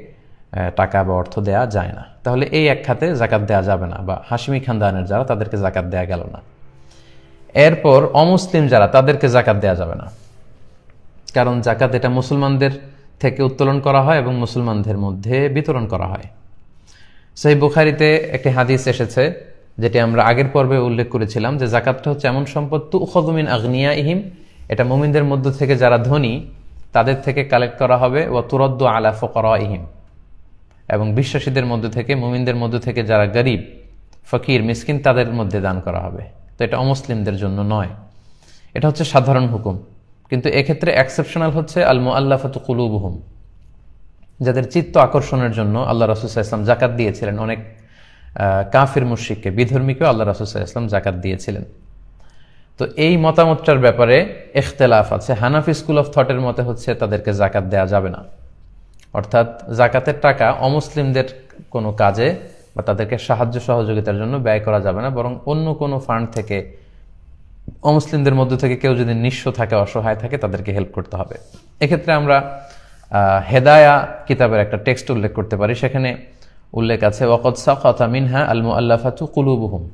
A: টাকা বা অর্থ দেয়া যায় না। তাহলে এই এক খাতে জাকাত দেয়া যাবে না, বা হাশিমি খানদানের যারা, তাদেরকে জাকাত দেয়া গেল না। এরপর অমুসলিম যারা, তাদেরকে জাকাত দেয়া যাবে না, কারণ জাকাত এটা মুসলমানদের থেকে উত্তোলন করা হয় এবং মুসলমানদের মধ্যে বিতরণ করা হয়। সহিহ বুখারীতে একটি হাদিস এসেছে, যেটি আমরা আগের পর্বে উল্লেখ করেছিলাম, যে জাকাতটা হচ্ছে এমন সম্পদ, তুখযু মিন আগনিয়াইহিম, এটা মুমিনদের মধ্য থেকে যারা ধনী তাদের থেকে কালেক্ট করা হবে, ওয়া তুরাদ্দু আলা ফুকারাইহিম, এবং বিশ্বাসীদের মধ্যে থেকে, মুমিনদের মধ্যে থেকে যারা গরিব, ফকির, মিসকিন, তাদের মধ্যে দান করা হবে। তো এটা অমুসলিমদের জন্য নয়, এটা হচ্ছে সাধারণ হুকুম। কিন্তু এক্ষেত্রে এক্সেপশনাল হচ্ছে আল মুআল্লাফাতু কুলুবুহুম, যাদের চিত্ত আকর্ষণের জন্য আল্লাহ রাসূল সাল্লাল্লাহু আলাইহি ওয়াসাল্লাম জাকাত দিয়েছিলেন। অনেক কাফির মুশরিককে, বিধর্মীকেও আল্লাহ রাসূল সাল্লাল্লাহু আলাইহি ওয়াসাল্লাম জাকাত দিয়েছিলেন। তো এই মতামতটার ব্যাপারে ইখতিলাফ আছে। হানাফি স্কুল অফ থটের মতে হচ্ছে তাদেরকে জাকাত দেয়া যাবে না, অর্থাৎ জাকাতের টাকা অমুসলিমদের কোনো কাজে বা তাদেরকে সাহায্য সহযোগিতার জন্য ব্যয় করা যাবে না, বরং অন্য কোনো ফান্ড থেকে, অমুসলিমদের মধ্য থেকে কেউ যদি নিঃস্ব থাকে, অসহায় থাকে, তাদেরকে হেল্প করতে হবে। এক্ষেত্রে আমরা হেদায়া কিতাবের একটা টেক্সট উল্লেখ করতে পারি। সেখানে উল্লেখ আছে, ওয়াকাদ সাকাতা মিনহা আল মুআল্লাফাতু কুলুবুহুম,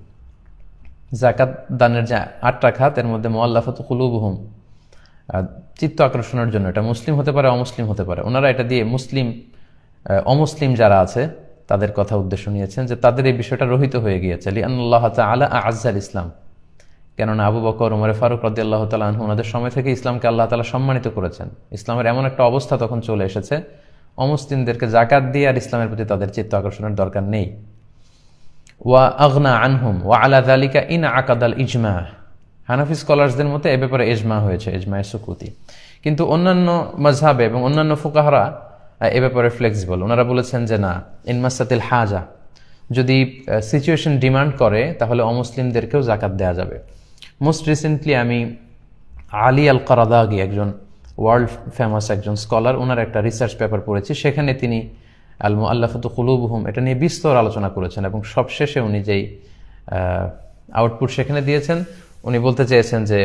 A: জাকাত দানের যে 8টা খাত, এর মধ্যে মুআল্লাফাতু কুলুবুহুম, চিত্ত আকর্ষণের জন্য, এটা মুসলিম হতে পারে, অমুসলিম হতে পারে। ওনারা এটা দিয়ে মুসলিম, অমুসলিম যারা আছে তাদের কথা উদ্দেশ্য নিয়েছেন, যে তাদের এই বিষয়টা রহিত হয়ে গিয়েছে। লিআন্নাল্লাহ তাআলা আ'আজ্জাল ইসলাম, কেননা আবু বকর, ওমর ফারুক রাদিয়াল্লাহু তাআলা আনহু, ওনাদের সময় থেকে ইসলামকে আল্লাহ তাআলা সম্মানিত করেছেন। ইসলামের এমন একটা অবস্থা তখন চলে এসেছে, অমুসলিমদেরকে জাকাত দিয়ে আর ইসলামের প্রতি তাদের চিত্ত আকর্ষণের দরকার নেই। ওয়া আগনা আনহুম ওয়া আলা যালিকা ইন আকাদাল ইজমা, হানাফি স্কলার্সদের মতে এ ব্যাপারে ইজমা হয়েছে, ইজমায়ে সুকুতি। কিন্তু অন্যান্য মাযহাবে এবং অন্যান্য ফুকাহারা এ ব্যাপারে ফ্লেক্সিবল। ওনারা বলেছেন যে না, ইনমাসাতিল হাজা, যদি সিচুয়েশন ডিমান্ড করে তাহলে অমুসলিমদেরকেও জাকাত দেওয়া যাবে। মোস্ট রিসেন্টলি আমি আলী আল কারাদাগি, একজন ওয়ার্ল্ড ফেমাস একজন স্কলার, ওনার একটা রিসার্চ পেপার পড়েছি। সেখানে তিনি আল মুআল্লাফাতু কুলুবুহুম এটা নিয়ে বিস্তর আলোচনা করেছেন, এবং সবশেষে উনি যেই আউটপুট সেখানে দিয়েছেন, উনি বলতে চেয়েছেন যে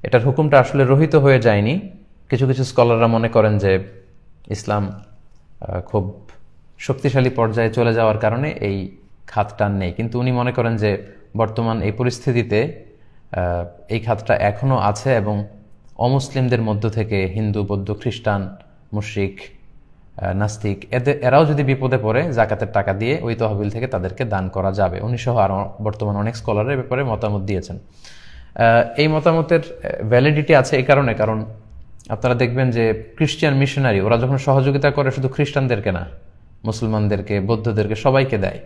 A: এটার হুকুমটা আসলে রহিত হয়ে যায়নি। কিছু কিছু স্কলাররা মনে করেন যে ইসলাম খুব শক্তিশালী পর্যায়ে চলে যাওয়ার কারণে এই খাতটা নেই, কিন্তু উনি মনে করেন যে বর্তমান এই পরিস্থিতিতে এই খাতটা এখনও আছে, এবং অমুসলিমদের মধ্য থেকে হিন্দু, বৌদ্ধ, খ্রিস্টান, মুশরিক, নাস্তিক, এরাও যদি বিপদে পড়ে, জাকাতের টাকা দিয়ে ওই তহবিল থেকে তাদেরকে দান করা যাবে। উনি সহ আরও বর্তমান অনেক স্কলারের ব্যাপারে মতামত দিয়েছেন। এই মতামতের ভ্যালিডিটি আছে এই কারণে, কারণ আপনারা দেখবেন যে খ্রিস্টান মিশনারি, ওরা যখন সহযোগিতা করে শুধু খ্রিস্টানদেরকে না, মুসলমানদেরকে, বৌদ্ধদেরকে, সবাইকে দেয়।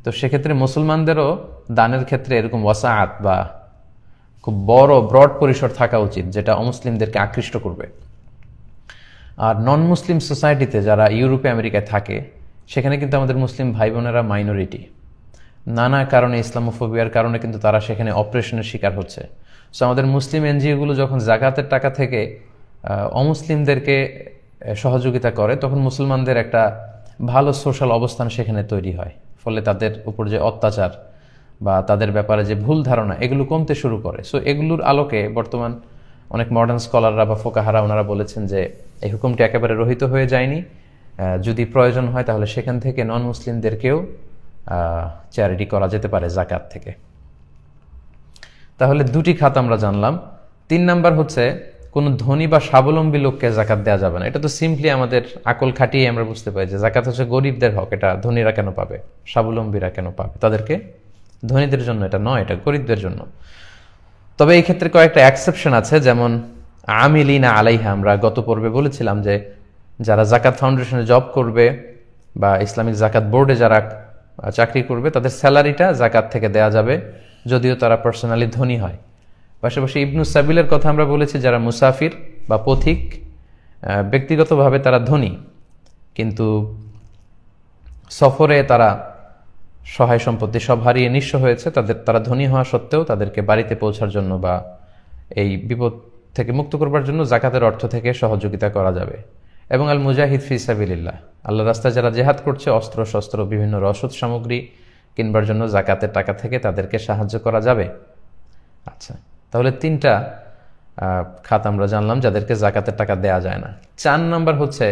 A: তো সেক্ষেত্রে মুসলমানদেরও দানের ক্ষেত্রে এরকম ওয়াসাআত বা খুব বড় ব্রড পরিসর থাকা উচিত, যেটা অমুসলিমদেরকে আকৃষ্ট করবে। আর নন মুসলিম সোসাইটিতে যারা ইউরোপে, আমেরিকায় থাকে, সেখানে কিন্তু আমাদের মুসলিম ভাই বোনেরা মাইনরিটি। নানা কারণে, ইসলামোফোবিয়ার কারণে কিন্তু তারা সেখানে অপারেশনের শিকার হচ্ছে। সো আমাদের মুসলিম এনজিওগুলো যখন জাকাতের টাকা থেকে অমুসলিমদেরকে সহযোগিতা করে, তখন মুসলমানদের একটা ভালো সোশ্যাল অবস্থান সেখানে তৈরি হয়। ফলে তাদের উপর যে অত্যাচার বা তাদের ব্যাপারে যে ভুল ধারণা, এগুলো কমতে শুরু করে। সো এগুলোর আলোকে বর্তমান অনেক মডার্ন স্কলাররা বা ফোকাহারা ওনারা বলেছেন যে এই হুকুমটি একেবারে রহিত হয়ে যায়নি, যদি প্রয়োজন হয় তাহলে সেখান থেকে নন মুসলিমদেরকেও চ্যারিটি করা যেতে পারে জাকাত থেকে। তাহলে দুটি খাত আমরা জানলাম। 3 নাম্বার হচ্ছে কোনো ধনী বা স্বাবলম্বী লোককে জাকাত দেওয়া যাবে না। এটা তো সিম্পলি আমাদের আকল খাটিয়ে আমরা বুঝতে পারি যে জাকাত হচ্ছে গরিবদের হক, এটা ধনীরা কেন পাবে, স্বাবলম্বীরা কেন পাবে, তাদেরকে, ধনীদের জন্য এটা নয়, এটা গরিবদের জন্য। তবে এই ক্ষেত্রে কয়েকটা এক্সেপশন আছে, যেমন আমিলিনা আলাইহা, আমরা গত পর্বে বলেছিলাম যে যারা জাকাত ফাউন্ডেশনে জব করবে বা ইসলামিক জাকাত বোর্ডে যারা চাকরি করবে তাদের স্যালারিটা জাকাত থেকে দেয়া যাবে, যদিও তারা পার্সোনালি ধনী হয়। পাশাপাশি ইবনু সাবিলের কথা আমরা বলেছি, যারা মুসাফির বা পথিক, ব্যক্তিগতভাবে তারা ধনী, কিন্তু সফরে তারা সহায় সম্পত্তি সব হারিয়ে নিঃস্ব হয়েছে, তারা ধনী হওয়া সত্ত্বেও তাদেরকে বাড়িতে পৌঁছার জন্য বা এই বিপদ থেকে মুক্ত করবার জন্য জাকাতের অর্থ থেকে সহযোগিতা করা যাবে। এবং আল মুজাহিদ ফি সাবিলিল্লাহ, আল্লাহ রাস্তায় যারা জেহাদ করছে, অস্ত্র শস্ত্র বিভিন্ন রসদ সামগ্রী কিনবার জন্য জাকাতের টাকা থেকে তাদেরকে সাহায্য করা যাবে। আচ্ছা, তাহলে 3টা খাত আমরা জানলাম যাদেরকে জাকাতের টাকা দেয়া যায় না। 4 নাম্বার হচ্ছে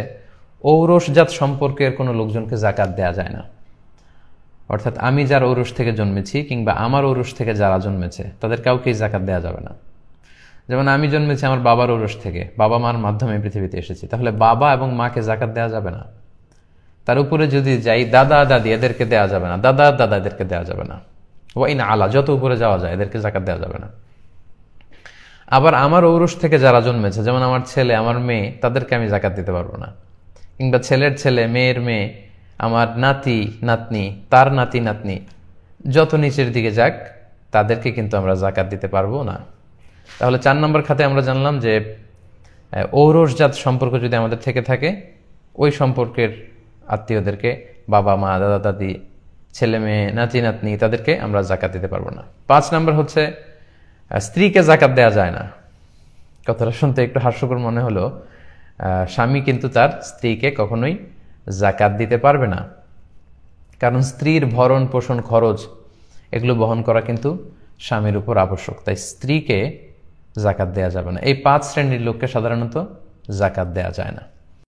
A: ঔরসজাত সম্পর্কের কোনো লোকজনকে জাকাত দেয়া যায় না। অর্থাৎ আমি যার ঔরস থেকে জন্মেছি কিংবা আমার ঔরস থেকে যারা জন্মেছে তাদের কাউকেই জাকাত দেয়া যাবে না। যেমন আমি জন্মেছি আমার বাবার ঔরস থেকে, বাবা মার মাধ্যমে পৃথিবীতে এসেছি, তাহলে বাবা এবং মাকে জাকাত দেয়া যাবে না। তার উপরে যদি যাই, দাদা দাদি, এদেরকে দেয়া যাবে না, দাদা দাদা এদেরকে দেয়া যাবে না, ওয়াইন আলা, যত উপরে যাওয়া যায় এদেরকে জাকাত দেওয়া যাবে না। আবার আমার ঔরস থেকে যারা জন্মেছে, যেমন আমার ছেলে, আমার মেয়ে, তাদেরকে আমি জাকাত দিতে পারবো না। কিংবা ছেলের ছেলে, মেয়ের মেয়ে, আমার নাতি নাতনি, তার নাতি নাতনি, যত নিচের দিকে যাক তাদেরকে কিন্তু আমরা জাকাত দিতে পারবো না। তাহলে 4 নম্বর খাতে আমরা জানলাম যে ঔরসজাত সম্পর্ক যদি আমাদের থেকে থাকে, ওই সম্পর্কের আত্মীয়দেরকে, বাবা মা, দাদা দাদি, ছেলে মেয়ে, নাতি নাতনি, তাদেরকে আমরা জাকাত দিতে পারবো না। 5 নম্বর হচ্ছে স্ত্রীকে জাকাত দেয়া যায় না। কথাটা শুনতে একটু হাস্যকর মনে হলো, স্বামী কিন্তু তার স্ত্রীকে কখনোই জাকাত দিতে পারবে না, কারণ স্ত্রীর ভরণ পোষণ খরচ এগুলো বহন করা কিন্তু স্বামীর উপর আবশ্যক, তাই স্ত্রীকে জাকাত দেয়া যাবে না। এই 5 শ্রেণীর লোককে সাধারণত জাকাত দেয়া যায় না।